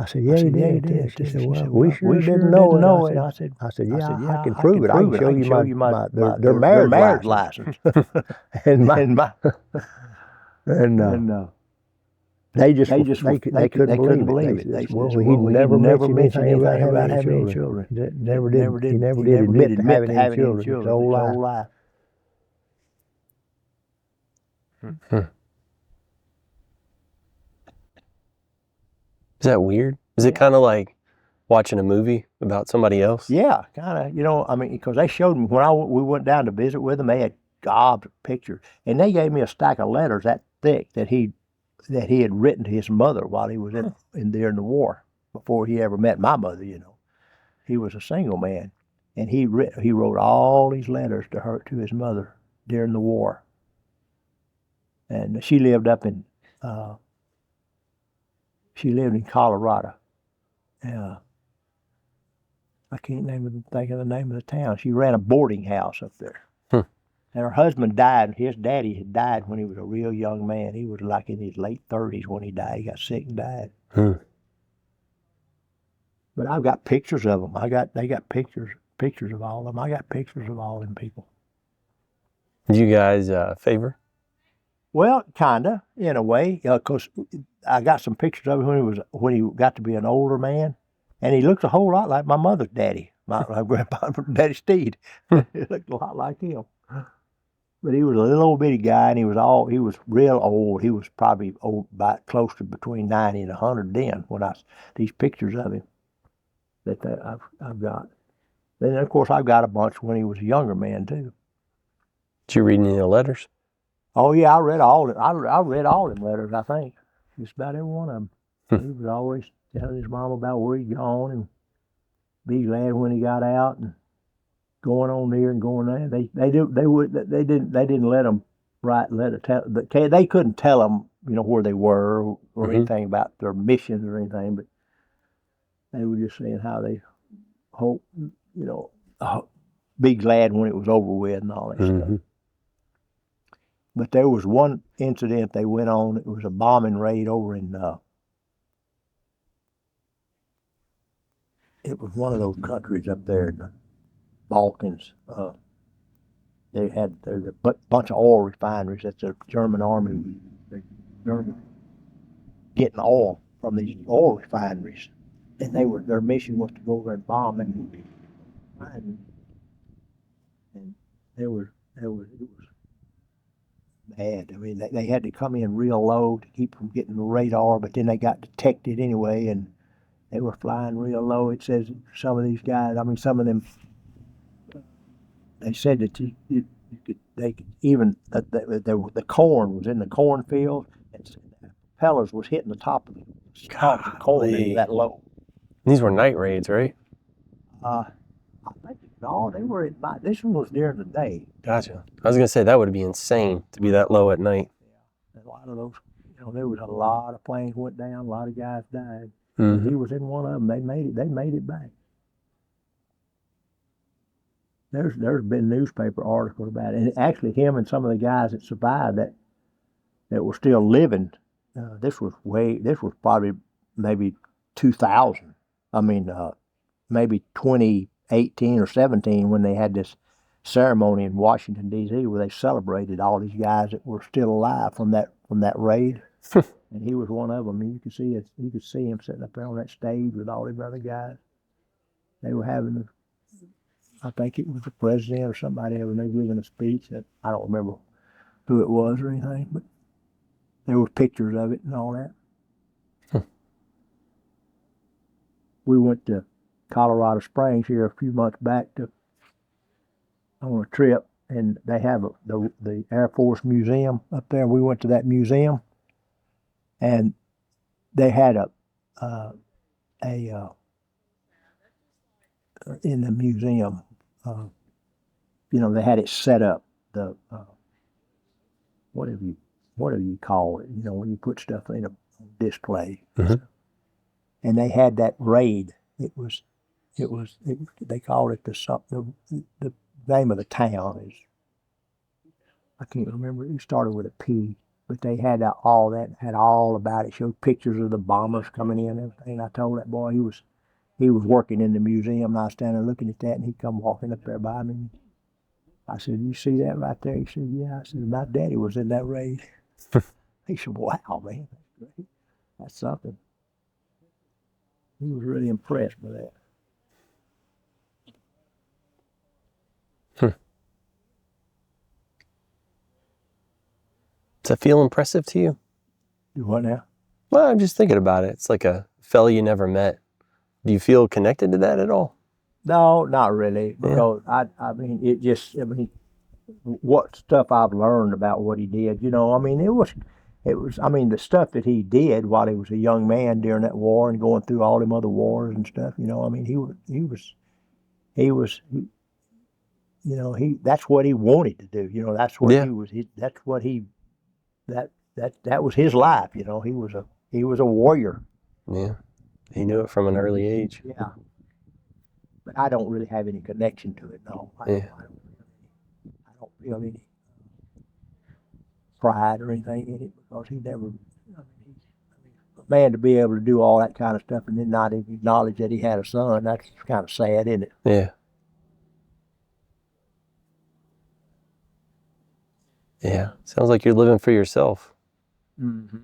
I said, yeah, he did. She said, well, we sure didn't know it. I said, yeah, I can prove it. I can show you their marriage license. and they couldn't believe it. They said, well, he never mentioned anything about having any children. He never did admit to having any children his whole life. Is that weird? Is it kind of like watching a movie about somebody else? Yeah, kind of. I mean, because they showed me when we went down to visit with them, they had gobs of pictures, and they gave me a stack of letters that thick that he had written to his mother while he was in the war, before he ever met my mother. He was a single man, and he wrote all these letters to his mother during the war, and she lived up in. She lived in Colorado. I can't think of the name of the town. She ran a boarding house up there. And her husband died. His daddy had died when he was a real young man. He was like in his late 30s when he died. He got sick and died. But I've got pictures of them. They got pictures of all of them. I got pictures of all them people. Do you guys favor? Well, kinda, in a way, because I got some pictures of him when he got to be an older man, and he looks a whole lot like my mother's daddy, my grandpa, Daddy Steed. He looked a lot like him, but he was a little old bitty guy, and he was real old. He was probably about close to between 90 and 100 then. These pictures of him that I've got. Then of course I've got a bunch when he was a younger man too. Did you read any of the letters? Oh yeah, I read all them letters. I think just about every one of them. He was always telling his mom about where he'd gone and be glad when he got out and going on there and going there. They didn't let them write letter. They couldn't tell them where they were or anything about their missions or anything, but they were just saying how they hope be glad when it was over with and all that stuff. But there was one incident they went on. It was a bombing raid over in, it was one of those countries up there in the Balkans. There's a bunch of oil refineries that the German army, getting oil from these oil refineries. And their mission was to go over and bomb it. And it was bad. I mean, they had to come in real low to keep from getting the radar, but then they got detected anyway, and they were flying real low. It says some of these guys, some of them, they said that the corn was in the cornfield, and the propellers was hitting the top of the stalks of corn. It was that low. These were night raids, right? I think they were at night. This one was during the day. Gotcha. I was gonna say that would be insane to be that low at night. Yeah, a lot of those. There was a lot of planes went down. A lot of guys died. He was in one of them. They made it back. There's been newspaper articles about it, and actually him and some of the guys that survived that were still living. This was probably maybe 2000. Maybe 2018 or 17 when they had this ceremony in Washington D.C. where they celebrated all these guys that were still alive from that raid, and he was one of them. And you could see him sitting up there on that stage with all these other guys. They were having, I think it was the president or somebody, they were giving a speech that I don't remember who it was or anything, but there were pictures of it and all that. We went to Colorado Springs here a few months back on a trip, and they have the Air Force Museum up there. We went to that museum, and they had in the museum, they had it set up. The whatever you call it, when you put stuff in a display, Mhm. and they had that raid. They called it the name of the town is, I can't remember. It started with a P, but they had all that, had all about it. Showed pictures of the bombers coming in and everything. I told that boy, he was working in the museum, and I was standing there looking at that, and he come walking up there by me. I said, "You see that right there?" He said, "Yeah." I said, "My daddy was in that raid." He said, "Wow, man, that's great. That's something." He was really impressed with that. Does that feel impressive to you? Do what now? Well, I'm just thinking about it. It's like a fella you never met. Do you feel connected to that at all? No, not really, because what stuff I've learned about what he did, it was, the stuff that he did while he was a young man during that war and going through all them other wars and stuff, that's what he wanted to do, that's what Yeah. that was his life, he was a warrior. Yeah. He knew it from an early age. Yeah. But I don't really have any connection to it, no. I don't feel any pride or anything in it, because he never, a man to be able to do all that kind of stuff and then not even acknowledge that he had a son, that's kind of sad, isn't it? Yeah. Yeah. Sounds like you're living for yourself. Mm-hmm.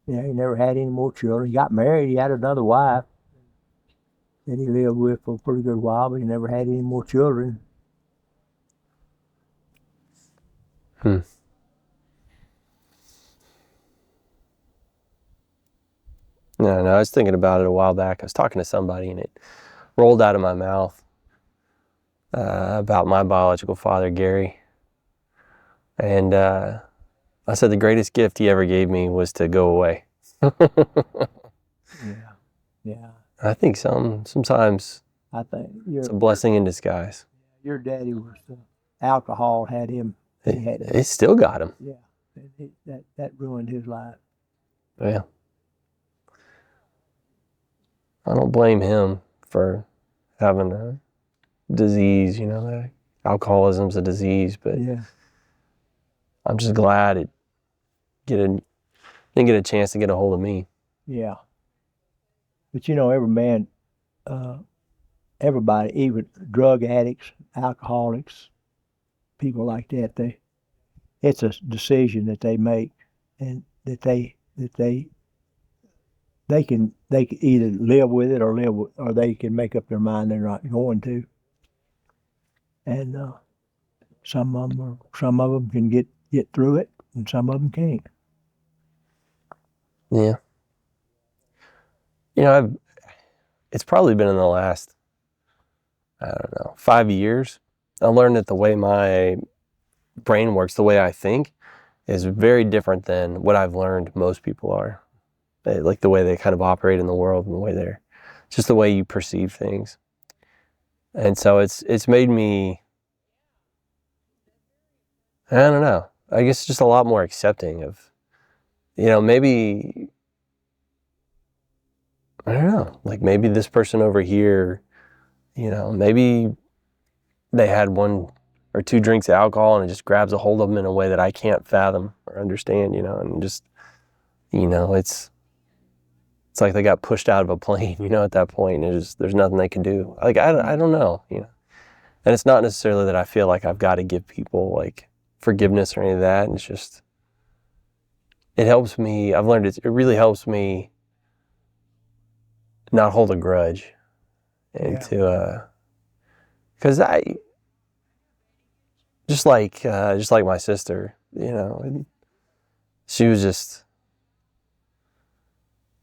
Yeah, he never had any more children. He got married, he had another wife that he lived with for a pretty good while, but he never had any more children. No, I was thinking about it a while back. I was talking to somebody and it rolled out of my mouth about my biological father, Gary. And I said the greatest gift he ever gave me was to go away. Yeah. I think sometimes I think it's a blessing in disguise. your daddy was, alcohol had him. It still got him. Yeah, that ruined his life. Yeah. I don't blame him for having a disease, alcoholism's a disease, but Yeah. I'm just glad it didn't get a chance to get a hold of me. Yeah. But every man, everybody, even drug addicts, alcoholics, people like that, it's a decision that they make, and that they can either live with it or they can make up their mind they're not going to. And some of them can get through it, and some of them can't. Yeah. It's probably been in the last, 5 years. I learned that the way my brain works, the way I think, is very different than what I've learned most people are. Like the way they kind of operate in the world and just the way you perceive things. And so it's made me, I don't know, I guess just a lot more accepting of, maybe, I don't know, like maybe this person over here, maybe they had 1 or 2 drinks of alcohol and it just grabs a hold of them in a way that I can't fathom or understand, and just, it's like they got pushed out of a plane, at that point, and there's nothing they can do. Like, I don't know, And it's not necessarily that I feel like I've got to give people, like, forgiveness or any of that. It's just, it helps me, I've learned it really helps me not hold a grudge. And because just like my sister, and she was just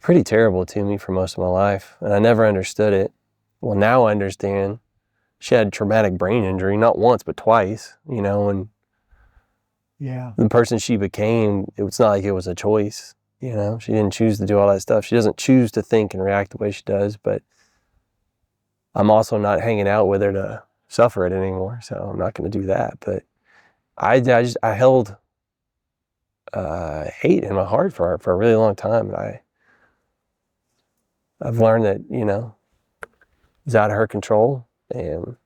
pretty terrible to me for most of my life, and I never understood it. Well, now I understand she had traumatic brain injury, not once, but twice, you know, and Yeah. the person she became, it's not like it was a choice, you know. She didn't choose to do all that stuff. She doesn't choose to think and react the way she does, but I'm also not hanging out with her to suffer it anymore, so I'm not going to do that. But I held hate in my heart for her for a really long time, and I've learned that, you know, it's out of her control, and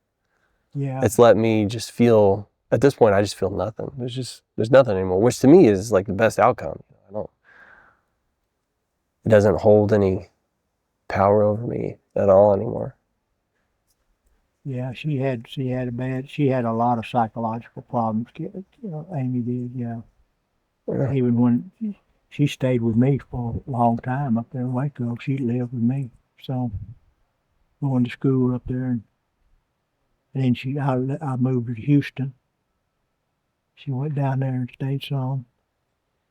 Yeah. it's let me just feel, at this point, I just feel nothing. There's nothing anymore, which to me is like the best outcome. It doesn't hold any power over me at all anymore. Yeah, she had a lot of psychological problems. You know, Amy did. Yeah, even when she stayed with me for a long time up there in Waco, she lived with me. So going to school up there, and then I moved to Houston. She went down there and stayed some.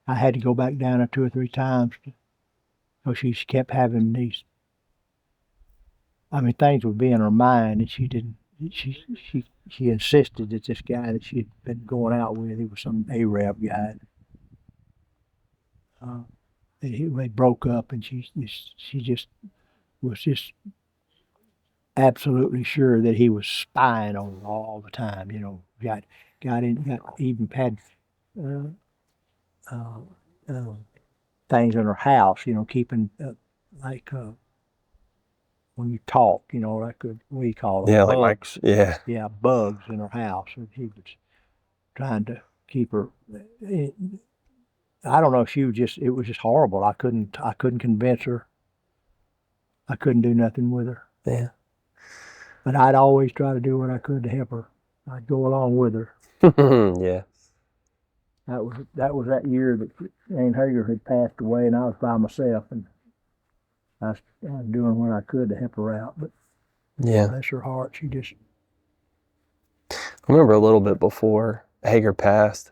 I had to go back down there 2 or 3 times because she kept having these. I mean, things would be in her mind, and she didn't. She insisted that this guy that she'd been going out with, he was some Arab guy. Uh, they broke up, and she just was just absolutely sure that he was spying on her all the time. You know, got even had uh, uh, uh, things in her house. You know, keeping like when you talk. You know, like what do you call them? Yeah, like Bugs. yeah. Yeah, bugs in her house, and he was trying to keep her. I don't know if she was just. It was just horrible. I couldn't convince her. I couldn't do nothing with her. Yeah. But I'd always try to do what I could to help her. I'd go along with her. Yeah. That was that year that Jane Hager had passed away, and I was by myself, and I was doing what I could to help her out. But Yeah. bless her heart, she just. I remember a little bit before Hager passed,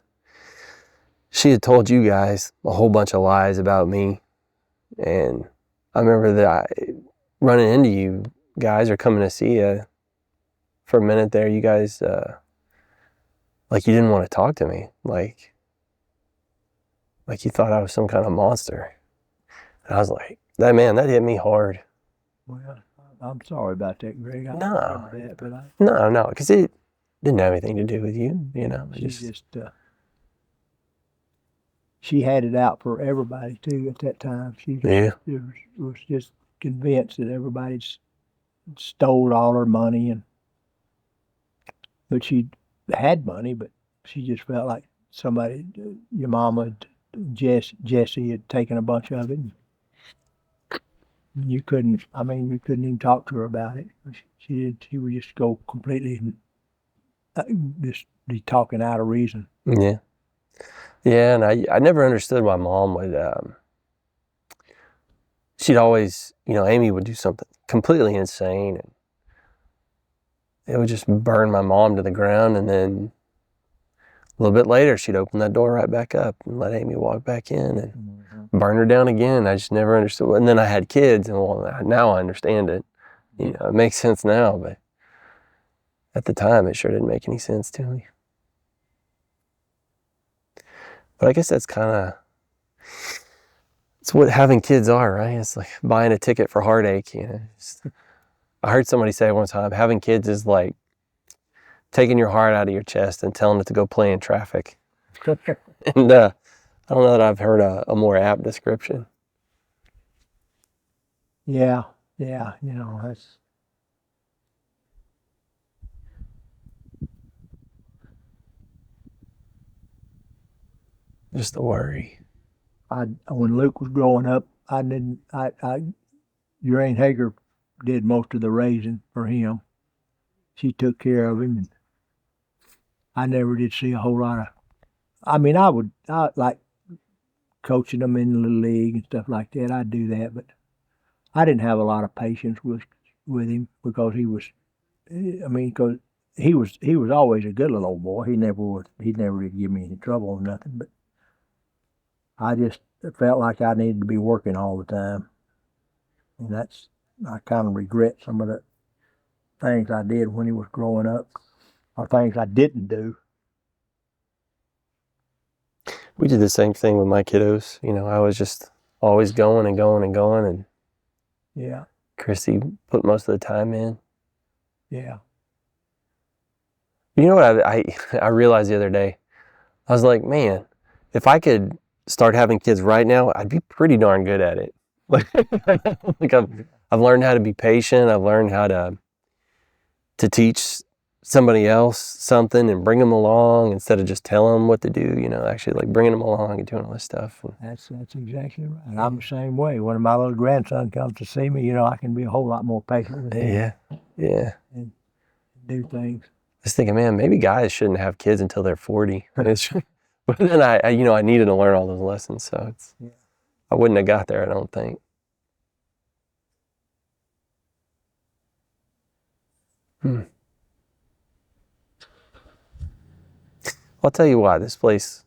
she had told you guys a whole bunch of lies about me. And I remember that running into you guys or coming to see you for a minute there, you guys, like you didn't want to talk to me. Like you thought I was some kind of monster. And I was like, that hit me hard. Well, I'm sorry about that, Greg. I No. remember that, but No, because it didn't have anything to do with you, you know. She had it out for everybody too at that time. She was just convinced that everybody stole all her money, but she had money, but she just felt like somebody, your mama, Jessie had taken a bunch of it. You couldn't. I mean, you couldn't even talk to her about it. She would just go completely, just be talking out of reason. Yeah. Yeah, and I never understood why Mom would, she'd always, you know, Amy would do something completely insane, and it would just burn my mom to the ground, and then a little bit later, she'd open that door right back up and let Amy walk back in and burn her down again. I just never understood. And then I had kids, and well, now I understand it. You know, it makes sense now, but at the time, it sure didn't make any sense to me. But I guess that's kind of, it's what having kids are, right? It's like buying a ticket for heartache, you know. I heard somebody say one time, having kids is like taking your heart out of your chest and telling it to go play in traffic. And I don't know that I've heard a more apt description. Yeah, you know, that's. Just the worry. When Luke was growing up, your Aunt Hager did most of the raising for him. She took care of him, and I never did see a whole lot of. I mean, I like coaching him in the little league and stuff like that. I'd do that, but I didn't have a lot of patience with him because he was. I mean, because he was always a good little old boy. He never did give me any trouble or nothing, but I just felt like I needed to be working all the time. And I kind of regret some of the things I did when he was growing up, or things I didn't do. We did the same thing with my kiddos. You know, I was just always going and going and going, and Yeah, Chrissy put most of the time in. yeah. You know what I realized the other day? I was like, man, if I could start having kids right now, I'd be pretty darn good at it. Like I've learned how to be patient. I've learned how to teach somebody else something and bring them along instead of just telling them what to do. You know, actually like bringing them along and doing all this stuff. That's exactly right. And I'm the same way. When my little grandson comes to see me, I can be a whole lot more patient with him. Yeah. And do things. I was thinking, man, maybe guys shouldn't have kids until they're 40. But then I needed to learn all those lessons, so I wouldn't have got there, I don't think. I'll tell you why, this place,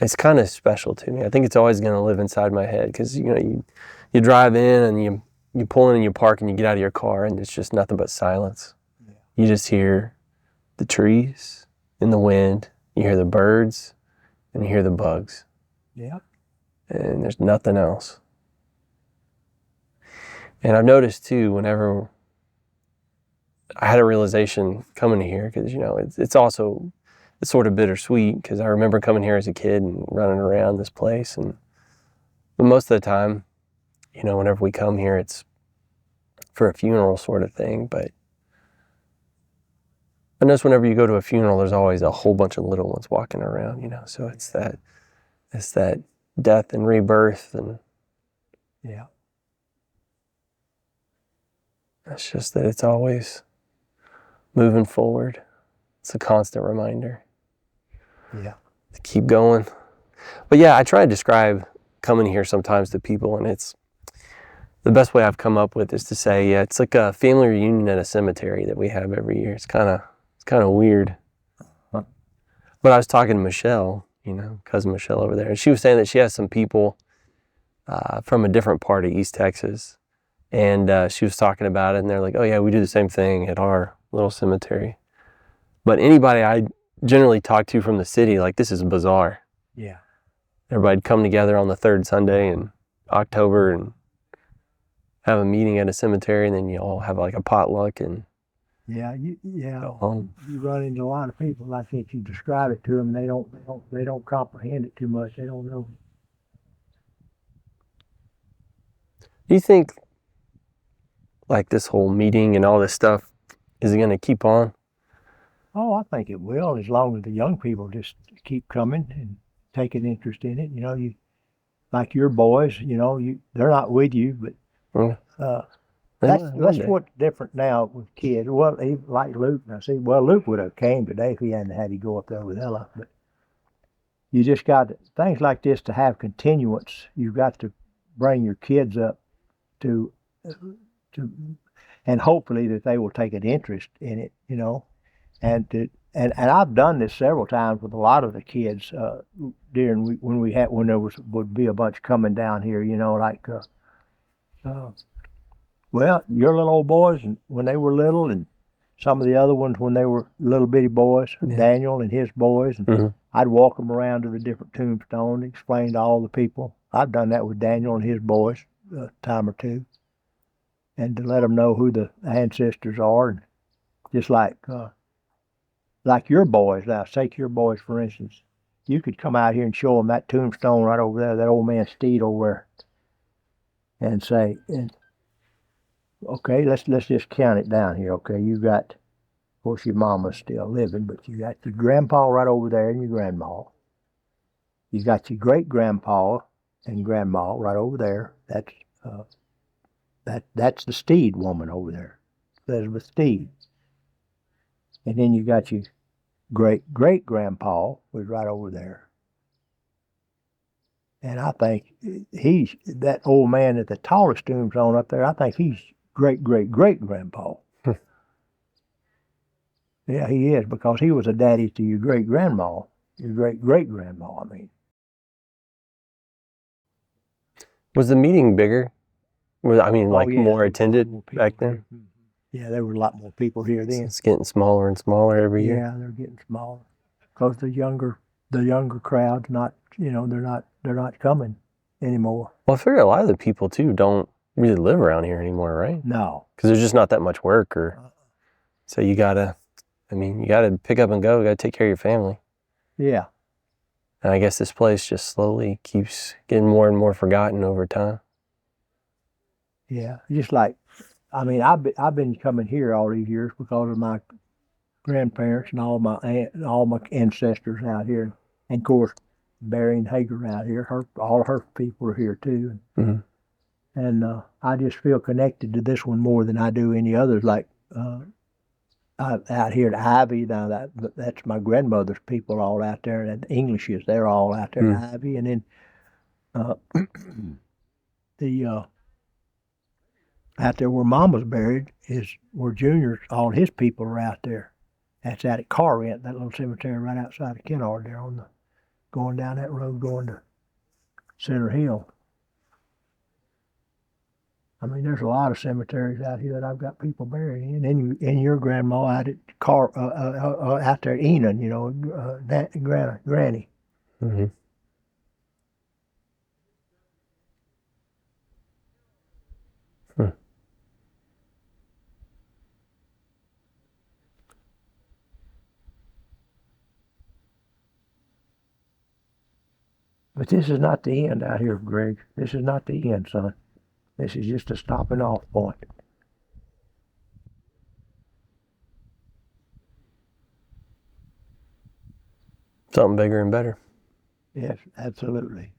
it's kind of special to me. I think it's always going to live inside my head because, you drive in and you pull in and you park and you get out of your car and it's just nothing but silence. Yeah. You just hear the trees and the wind, you hear the birds and you hear the bugs. Yeah. And there's nothing else. And I've noticed too, whenever I had a realization coming here, because it's sort of bittersweet because I remember coming here as a kid and running around this place, but most of the time, whenever we come here, it's for a funeral sort of thing. But I notice whenever you go to a funeral, there's always a whole bunch of little ones walking around, So it's that death and rebirth, and yeah, it's just that it's always moving forward. It's a constant reminder. Yeah. To keep going. But yeah, I try to describe coming here sometimes to people, and it's the best way I've come up with is to say, yeah, it's like a family reunion at a cemetery that we have every year. It's kind of weird. Huh. But I was talking to Michelle, cousin Michelle over there, and she was saying that she has some people from a different part of East Texas, and she was talking about it, and they're like, oh yeah, we do the same thing at our little cemetery. But anybody I generally talk to from the city, like, this is bizarre. Yeah. Everybody'd come together on the third Sunday in October and have a meeting at a cemetery, and then you all have like a potluck and go home. You run into a lot of people like that. You describe it to them, they don't comprehend it too much. They don't know. Do you think like this whole meeting and all this stuff is going to keep on? Oh, I think it will, as long as the young people just keep coming and taking interest in it. You like your boys, they're not with you, but that's what's different now with kids. Well, even like Luke, and I see, well, Luke would have came today if he hadn't had to go up there with Ella. But you just got things like this to have continuance. You've got to bring your kids up to, and hopefully that they will take an interest in it, and I've done this several times with a lot of the kids when there would be a bunch coming down here, like well, your little old boys and when they were little, and some of the other ones when they were little bitty boys, Daniel and his boys, and I'd walk them around to the different tombstones, explain to all the people. I've done that with Daniel and his boys a time or two, and to let them know who the ancestors are, and just like your boys. Now, take your boys, for instance. You could come out here and show them that tombstone right over there, that old man Steed over there, and say, okay, let's just count it down here. Okay, you got, of course, your mama's still living, but you got your grandpa right over there and your grandma. You got your great grandpa and grandma right over there. That's the Steed woman over there, Elizabeth Steed. And then you got your great-great-grandpa was right over there. And I think he's, that old man at the tallest tombstone up there, I think he's great-great-great-grandpa. Yeah, he is, because he was a daddy to your great-grandma, your great-great-grandma, I mean. Was the meeting bigger I mean, like yeah, more there were attended more people back then? here. Yeah, there were a lot more people here then. It's getting smaller and smaller every year. Yeah, they're getting smaller because the younger crowd's not, they're not coming anymore. Well, I figure a lot of the people too don't really live around here anymore, right? No. Because there's just not that much work, or Uh, so you gotta pick up and go. You gotta take care of your family. Yeah. And I guess this place just slowly keeps getting more and more forgotten over time. Yeah. Just like, I mean, I've been coming here all these years because of my grandparents and all my ancestors out here, and of course, Barry and Hager out here. All her people are here too, Mhm. and I just feel connected to this one more than I do any others. Like out here at Ivy, now that's my grandmother's people all out there, and the Englishes, they're all out there at Ivy, and then uh, the out there where Mama's buried is where Junior's, all his people are out there. That's out at Car Rent, that little cemetery right outside of Kennard there going down that road going to Center Hill. I mean, there's a lot of cemeteries out here that I've got people buried in, and your grandma out at out there at Enon, Granny. Mm-hmm. But this is not the end out here, Greg. This is not the end, son. This is just a stopping off point. Something bigger and better. Yes, absolutely.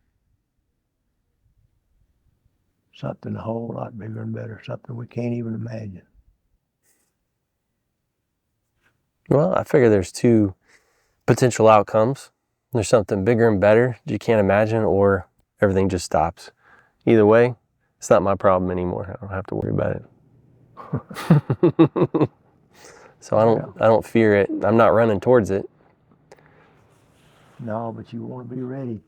Something a whole lot bigger and better. Something we can't even imagine. Well, I figure there's two potential outcomes. There's something bigger and better that you can't imagine, or everything just stops. Either way, it's not my problem anymore. I don't have to worry about it. So I don't fear it. I'm not running towards it. No, but you want to be ready.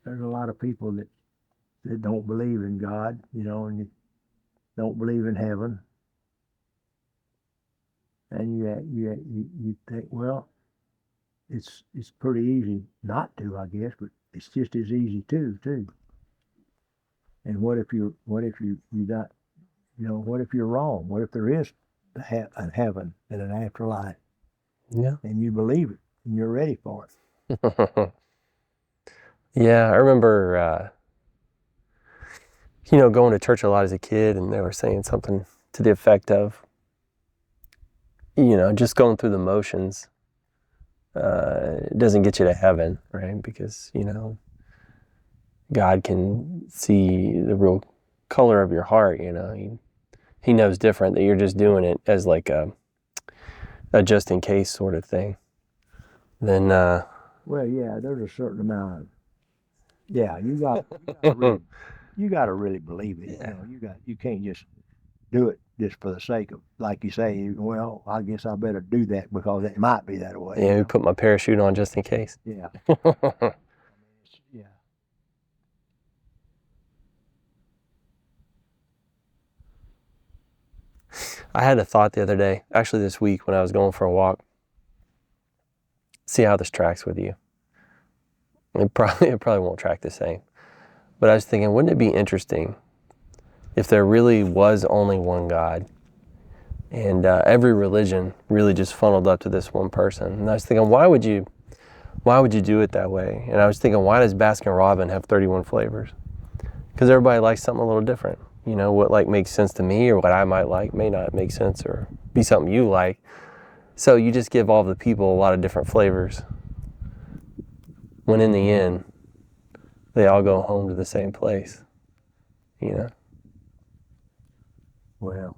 There's a lot of people that don't believe in God, and don't believe in heaven. And you think, well, it's pretty easy not to, I guess, but it's just as easy too. And what if you not, what if you're wrong? What if there is a heaven and an afterlife? Yeah. And you believe it and you're ready for it. Yeah, I remember, going to church a lot as a kid, and they were saying something to the effect of, just going through the motions it doesn't get you to heaven, right? Because, God can see the real color of your heart, He knows different, that you're just doing it as like a just in case sort of thing. Then, well, yeah, there's a certain amount of, yeah, you got to really believe it. Yeah. You can't just do it just for the sake of, like you say, well, I guess I better do that because it might be that way. Yeah, put my parachute on just in case. Yeah. Yeah. I had a thought the other day, actually this week when I was going for a walk. See how this tracks with you. It probably won't track the same. But I was thinking, wouldn't it be interesting if there really was only one God, and every religion really just funneled up to this one person? And I was thinking, why would you do it that way? And I was thinking, why does Baskin Robbins have 31 flavors? Because everybody likes something a little different. What makes sense to me or what I might like may not make sense or be something you like. So you just give all the people a lot of different flavors, when in the end, they all go home to the same place, Well,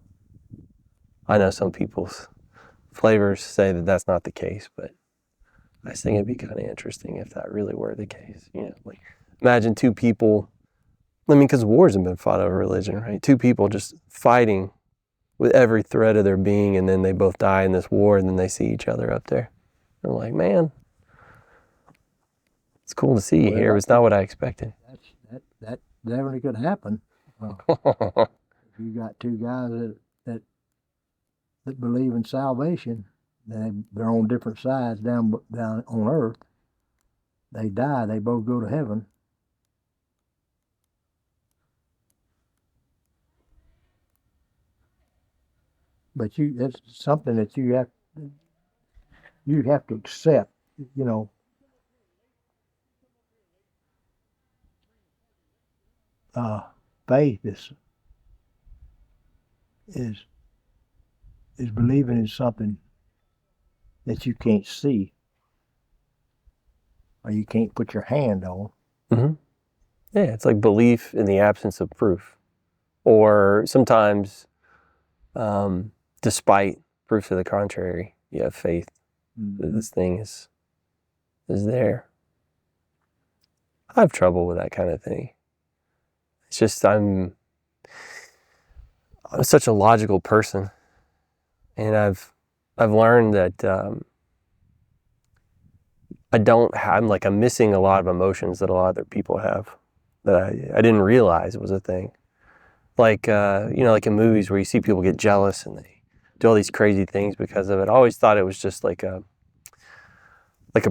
I know some people's flavors say that that's not the case, but I just think it'd be kind of interesting if that really were the case. Like imagine two people, because wars have been fought over religion, right? Two people just fighting with every thread of their being, and then they both die in this war, and then they see each other up there. They're like, man, it's cool to see you here. It's not what I expected. that definitely could happen. If you got two guys that believe in salvation, they're on different sides down on earth. They die, they both go to heaven. But that's something that you have to accept, you know. Faith is believing in something that you can't see or you can't put your hand on. Mm-hmm. Yeah, it's like belief in the absence of proof, or sometimes, despite proof to the contrary, you have faith that this thing is there. I have trouble with that kind of thing. It's just I'm such a logical person, and I've learned that I'm missing a lot of emotions that a lot of other people have that I didn't realize was a thing. Like like in movies where you see people get jealous and they do all these crazy things because of it. I always thought it was just like a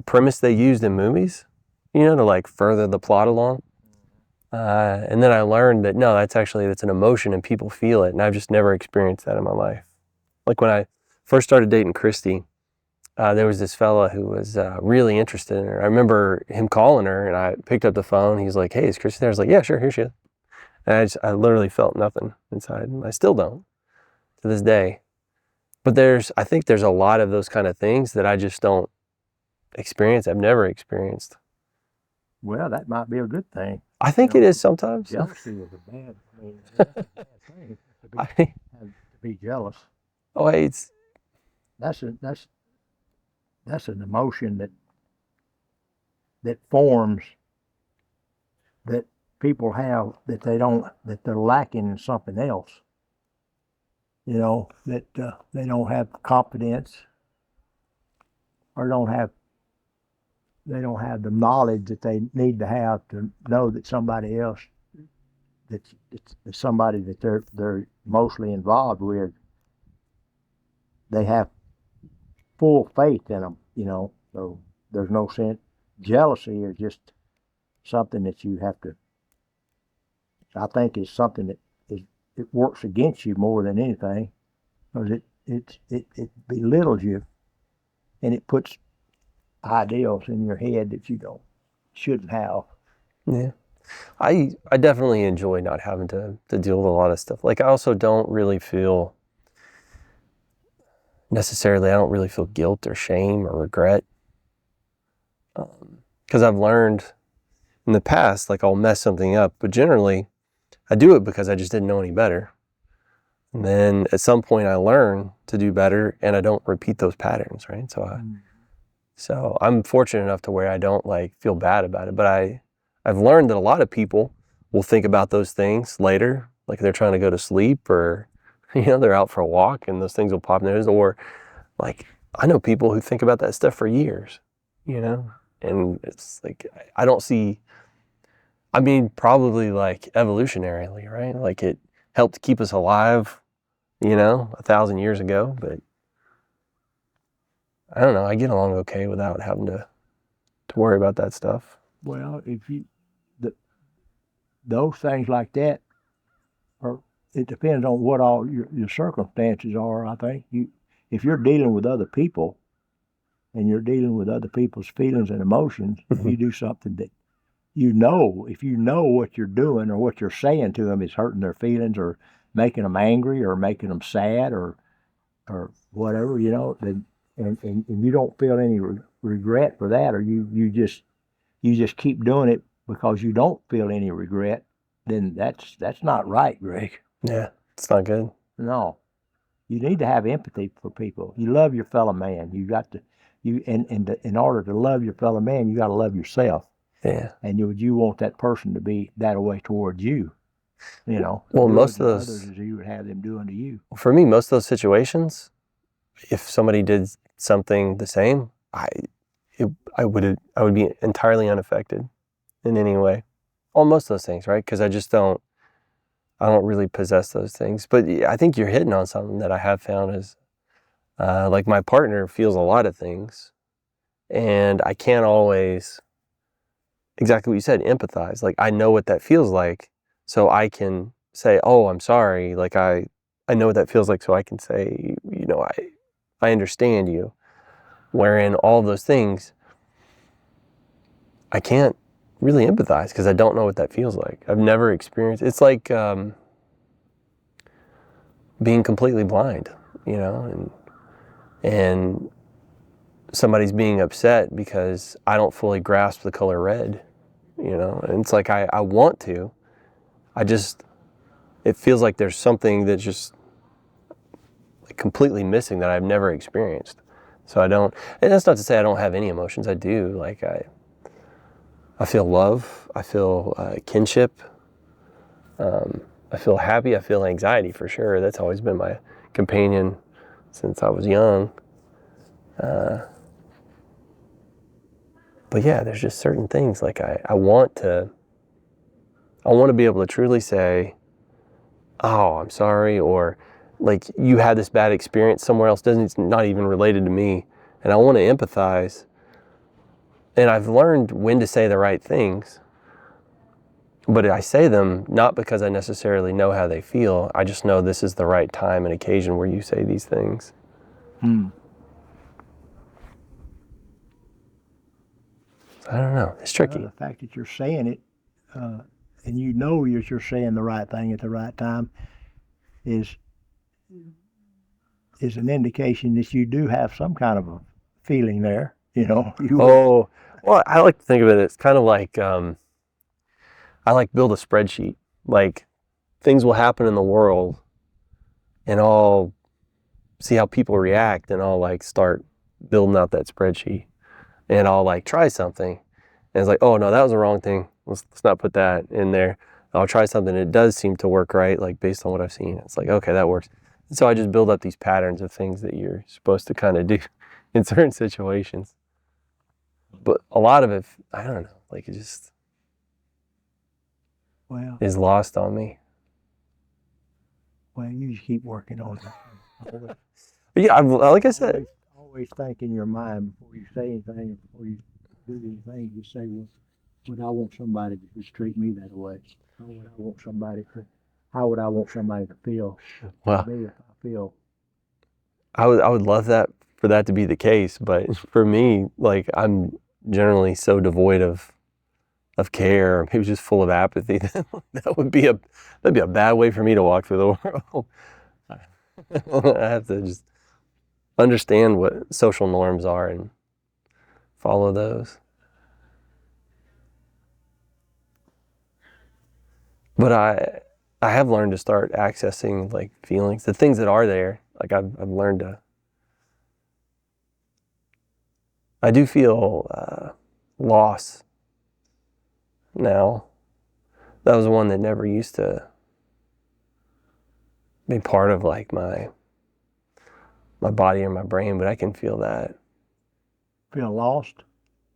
premise they used in movies, to like further the plot along. And then I learned that no, that's an emotion and people feel it, and I've just never experienced that in my life. Like when I first started dating Christy, there was this fella who was really interested in her. I remember him calling her, and I picked up the phone. He's like, "Hey, is Christy there?" I was like, "Yeah, sure, here she is." And I literally felt nothing inside, and I still don't to this day. But I think there's a lot of those kind of things that I just don't experience. I've never experienced. Well, that might be a good thing. I think it is sometimes. Jealousy is a bad thing. To be jealous. Oh, hey, that's an emotion that forms, that people have, that they're lacking in something else. That they don't have confidence, or they don't have the knowledge that they need to have to know that somebody else, that's somebody that they're mostly involved with, they have full faith in them, so there's no sense. Jealousy is just something that you have to, I think is something that it works against you more than anything, because it belittles you, and it puts ideals in your head that you shouldn't have. Yeah. I definitely enjoy not having to deal with a lot of stuff. Like I also don't really feel guilt or shame or regret. Because I've learned in the past, like I'll mess something up, but generally I do it because I just didn't know any better. And then at some point I learn to do better and I don't repeat those patterns, right? So I'm fortunate enough to where I don't feel bad about it, but I've learned that a lot of people will think about those things later, like they're trying to go to sleep, or they're out for a walk and those things will pop in their heads. Or like I know people who think about that stuff for years, and it's like I don't see. I mean, probably like evolutionarily, right? Like it helped keep us alive, 1,000 years ago, but I don't know. I get along okay without having to worry about that stuff. Well, those things like that it depends on what all your circumstances are. I think if you're dealing with other people and you're dealing with other people's feelings and emotions, you do something that if you know what you're doing or what you're saying to them is hurting their feelings or making them angry or making them sad or whatever, then and you don't feel any regret for that, or you just keep doing it because you don't feel any regret, then that's not right, Greg. Yeah, it's not good. No, you need to have empathy for people. You love your fellow man. You got to in order to love your fellow man, you got to love yourself. Yeah, and you want that person to be that way towards you. Well, most of those others as you would have them doing to you. For me, most of those situations, if somebody did something the same, I would be entirely unaffected in any way. on most of those things, right? Because I don't really possess those things. But yeah, I think you're hitting on something that I have found is, like my partner feels a lot of things, and I can't always, exactly what you said, empathize. Like I know what that feels like, so I can say, "Oh, I'm sorry." Like I know what that feels like, so I can say, I understand you. Wherein all those things, I can't really empathize because I don't know what that feels like. I've never experienced. It's like being completely blind, and somebody's being upset because I don't fully grasp the color red, and it's like I want to. It feels like there's something that's just like completely missing that I've never experienced. So I don't, and that's not to say I don't have any emotions. I do. Like I feel love. I feel kinship. I feel happy. I feel anxiety for sure. That's always been my companion since I was young. But yeah, there's just certain things like I want to be able to truly say, "Oh, I'm sorry," or like you had this bad experience somewhere else, it's not even related to me, and I want to empathize. And I've learned when to say the right things, but I say them not because I necessarily know how they feel. I just know this is the right time and occasion where you say these things. Hmm. I don't know. It's tricky. The fact that you're saying it, and you know you're saying the right thing at the right time, is an indication that you do have some kind of a feeling there. Oh, well, I like to think of it as kind of like I like build a spreadsheet. Like things will happen in the world, and I'll see how people react, and I'll like start building out that spreadsheet, and I'll like try something, and it's like, oh no, that was the wrong thing. Let's not put that in there. I'll try something. It does seem to work right, like based on what I've seen. It's like, okay, that works. And so I just build up these patterns of things that you're supposed to kind of do in certain situations. But a lot of it, I don't know, like it just Well, is lost on me. you just keep working on it. But yeah, like I said, Always think in your mind before you say anything, before you do anything, you say, well, would I want somebody to just treat me that way? How would I want somebody to feel well, me if I feel? I would love that for that to be the case, but for me, like I'm generally so devoid of care, or maybe just full of apathy. That'd be a bad way for me to walk through the world. I have to just understand what social norms are and follow those. But I have learned to start accessing like feelings, the things that are there. Like I've learned to. I do feel loss now. That was one that never used to be part of like my body or my brain, but I can feel that. Feel lost?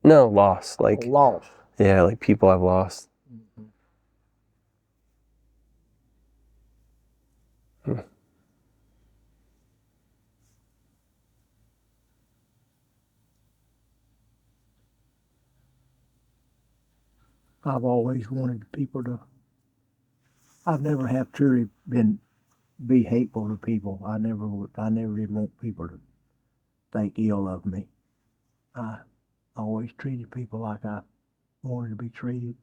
No, loss. Like Lost. yeah, like people I've lost. Mm-hmm. Hmm. I've always wanted people to. I've never have truly be hateful to people. I never did want people to think ill of me. I always treated people like I wanted to be treated.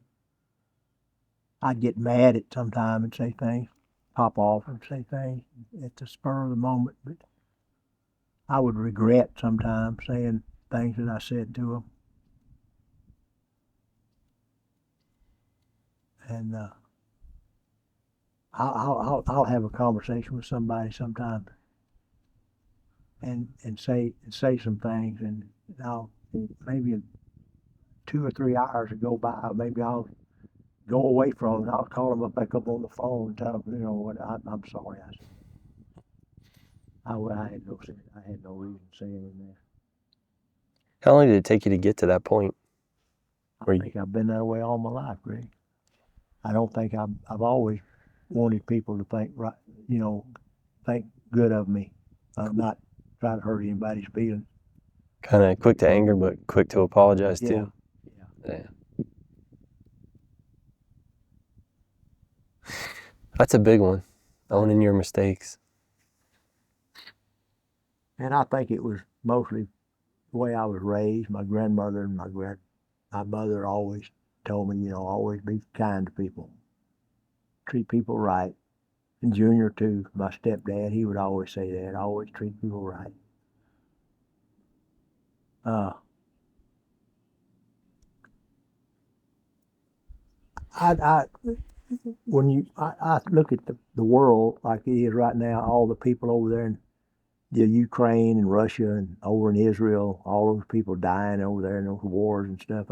I'd get mad at sometime and say things, pop off and say things at the spur of the moment, but I would regret sometimes saying things that I said to them. And I'll have a conversation with somebody sometimes and say some things, and I'll maybe 2 or 3 hours will go by. Maybe I'll go away from them. I'll call them back up on the phone and tell them, what, I'm sorry. I had no reason saying it there. How long did it take you to get to that point? I think I've been that way all my life, Greg. I don't think I've always wanted people to think right, think good of me. I'm not trying to hurt anybody's feelings. Kind of quick to anger, but quick to apologize Yeah. too. Yeah. Yeah. That's a big one. Owning your mistakes. And I think it was mostly the way I was raised. My grandmother and my mother always told me, always be kind to people, treat people right. And Junior too, my stepdad, he would always say that, always treat people right. Uh, I I look at the world like it is right now, all the people over there in the Ukraine and Russia and over in Israel, all those people dying over there in those wars and stuff.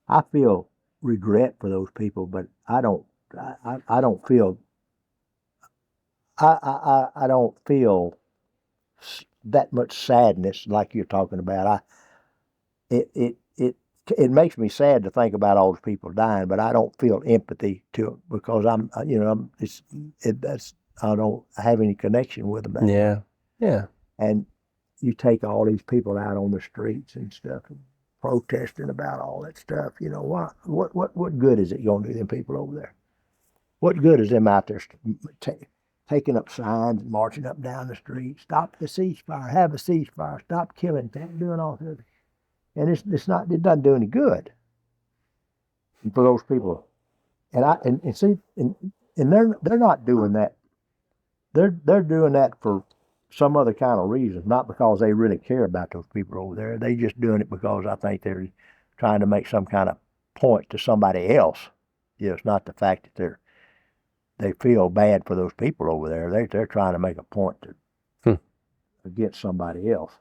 I feel regret for those people, but I don't feel I don't feel that much sadness like you're talking about. It it it it makes me sad to think about all those people dying, but I don't feel empathy to it because I don't have any connection with them. Yeah. Yeah. And you take all these people out on the streets and stuff, and protesting about all that stuff. What good is it going to do them people over there? What good is them out there taking up signs and marching up and down the street? Stop the ceasefire. Have a ceasefire. Stop killing. Stop doing all this. And it doesn't do any good for those people. And see, and they're not doing that. They're doing that for some other kind of reason, not because they really care about those people over there. They just doing it because I think they're trying to make some kind of point to somebody else. It's not the fact that they feel bad for those people over there. They're trying to make a point against somebody else.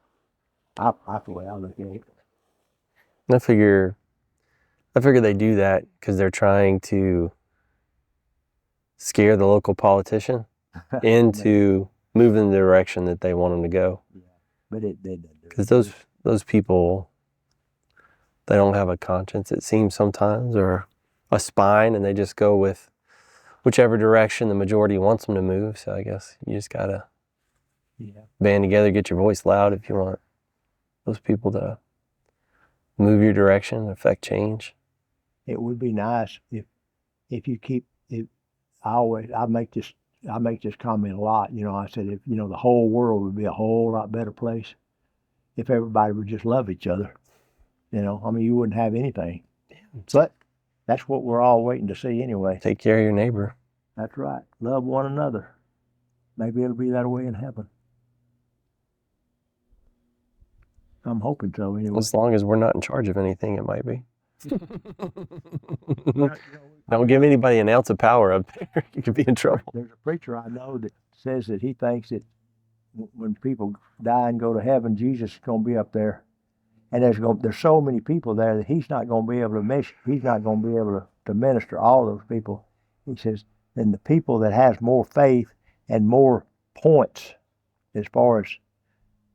That's the way I look at it. I figure they do that because they're trying to scare the local politician into moving the direction that they want them to go. Yeah, but it did. Because those people, they don't have a conscience, it seems sometimes, or a spine, and they just go with whichever direction the majority wants them to move. So I guess you just gotta band together, get your voice loud if you want those people to move your direction, affect change. It would be nice if you keep it. I make this comment a lot. I said if the whole world would be a whole lot better place if everybody would just love each other. You wouldn't have anything. But that's what we're all waiting to see anyway. Take care of your neighbor. That's right. Love one another. Maybe it'll be that way in heaven. I'm hoping so anyway. As long as we're not in charge of anything, it might be. Don't give anybody an ounce of power up there. You could be in trouble. There's a preacher I know that says that he thinks that when people die and go to heaven, Jesus is going to be up there. And there's so many people there that he's not going to be able to minister all those people. He says, and the people that has more faith and more points as far as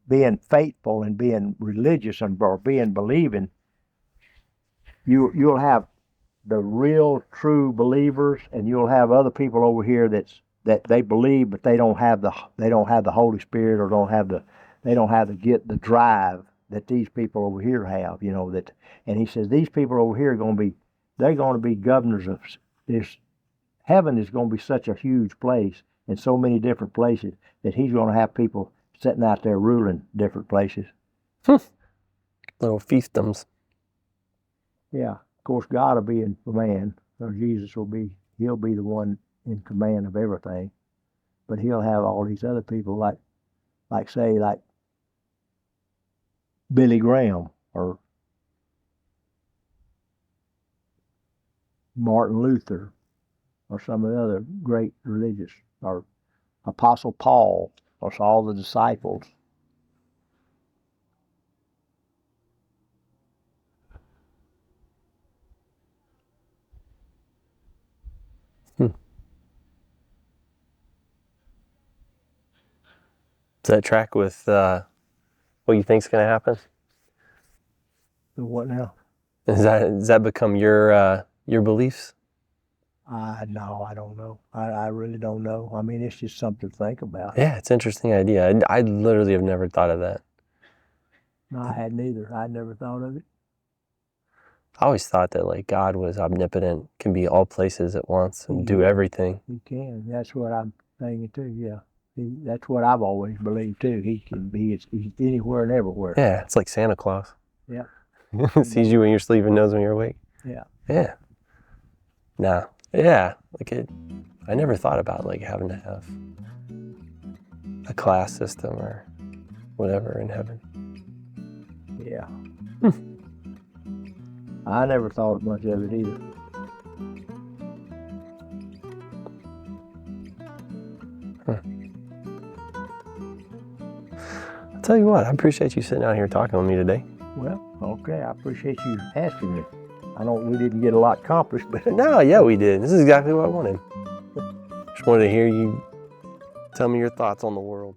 being faithful and being religious or being believing, you'll have the real true believers, and you'll have other people over here that they believe, but they don't have the Holy Spirit, or they don't have the drive that these people over here have. And he says these people over here they're going to be governors of this. Heaven is going to be such a huge place in so many different places that he's going to have people sitting out there ruling different places. Little fiefdoms. Yeah, of course, God will be in command, or Jesus he'll be the one in command of everything. But he'll have all these other people like Billy Graham or Martin Luther or some of the other great religious, or Apostle Paul, or all the disciples. Does that track with what you think's going to happen? So what now? Does that become your beliefs? No, I don't know. I really don't know. I mean, it's just something to think about. Yeah, it's an interesting idea. I literally have never thought of that. No, I hadn't either. I never thought of it. I always thought that like God was omnipotent, can be all places at once and do everything. He can. That's what I'm thinking too. Yeah, that's what I've always believed too. He can be. He's anywhere and everywhere. Yeah, it's like Santa Claus. Yeah. Sees you when you're sleeping, knows when you're awake. Yeah. Yeah. Nah. Yeah. I never thought about like having to have a class system or whatever in heaven. Yeah. I never thought much of it either. I'll tell you what, I appreciate you sitting out here talking with me today. Well, okay. I appreciate you asking me. We didn't get a lot accomplished, but No, yeah, we did. This is exactly what I wanted. Just wanted to hear you tell me your thoughts on the world.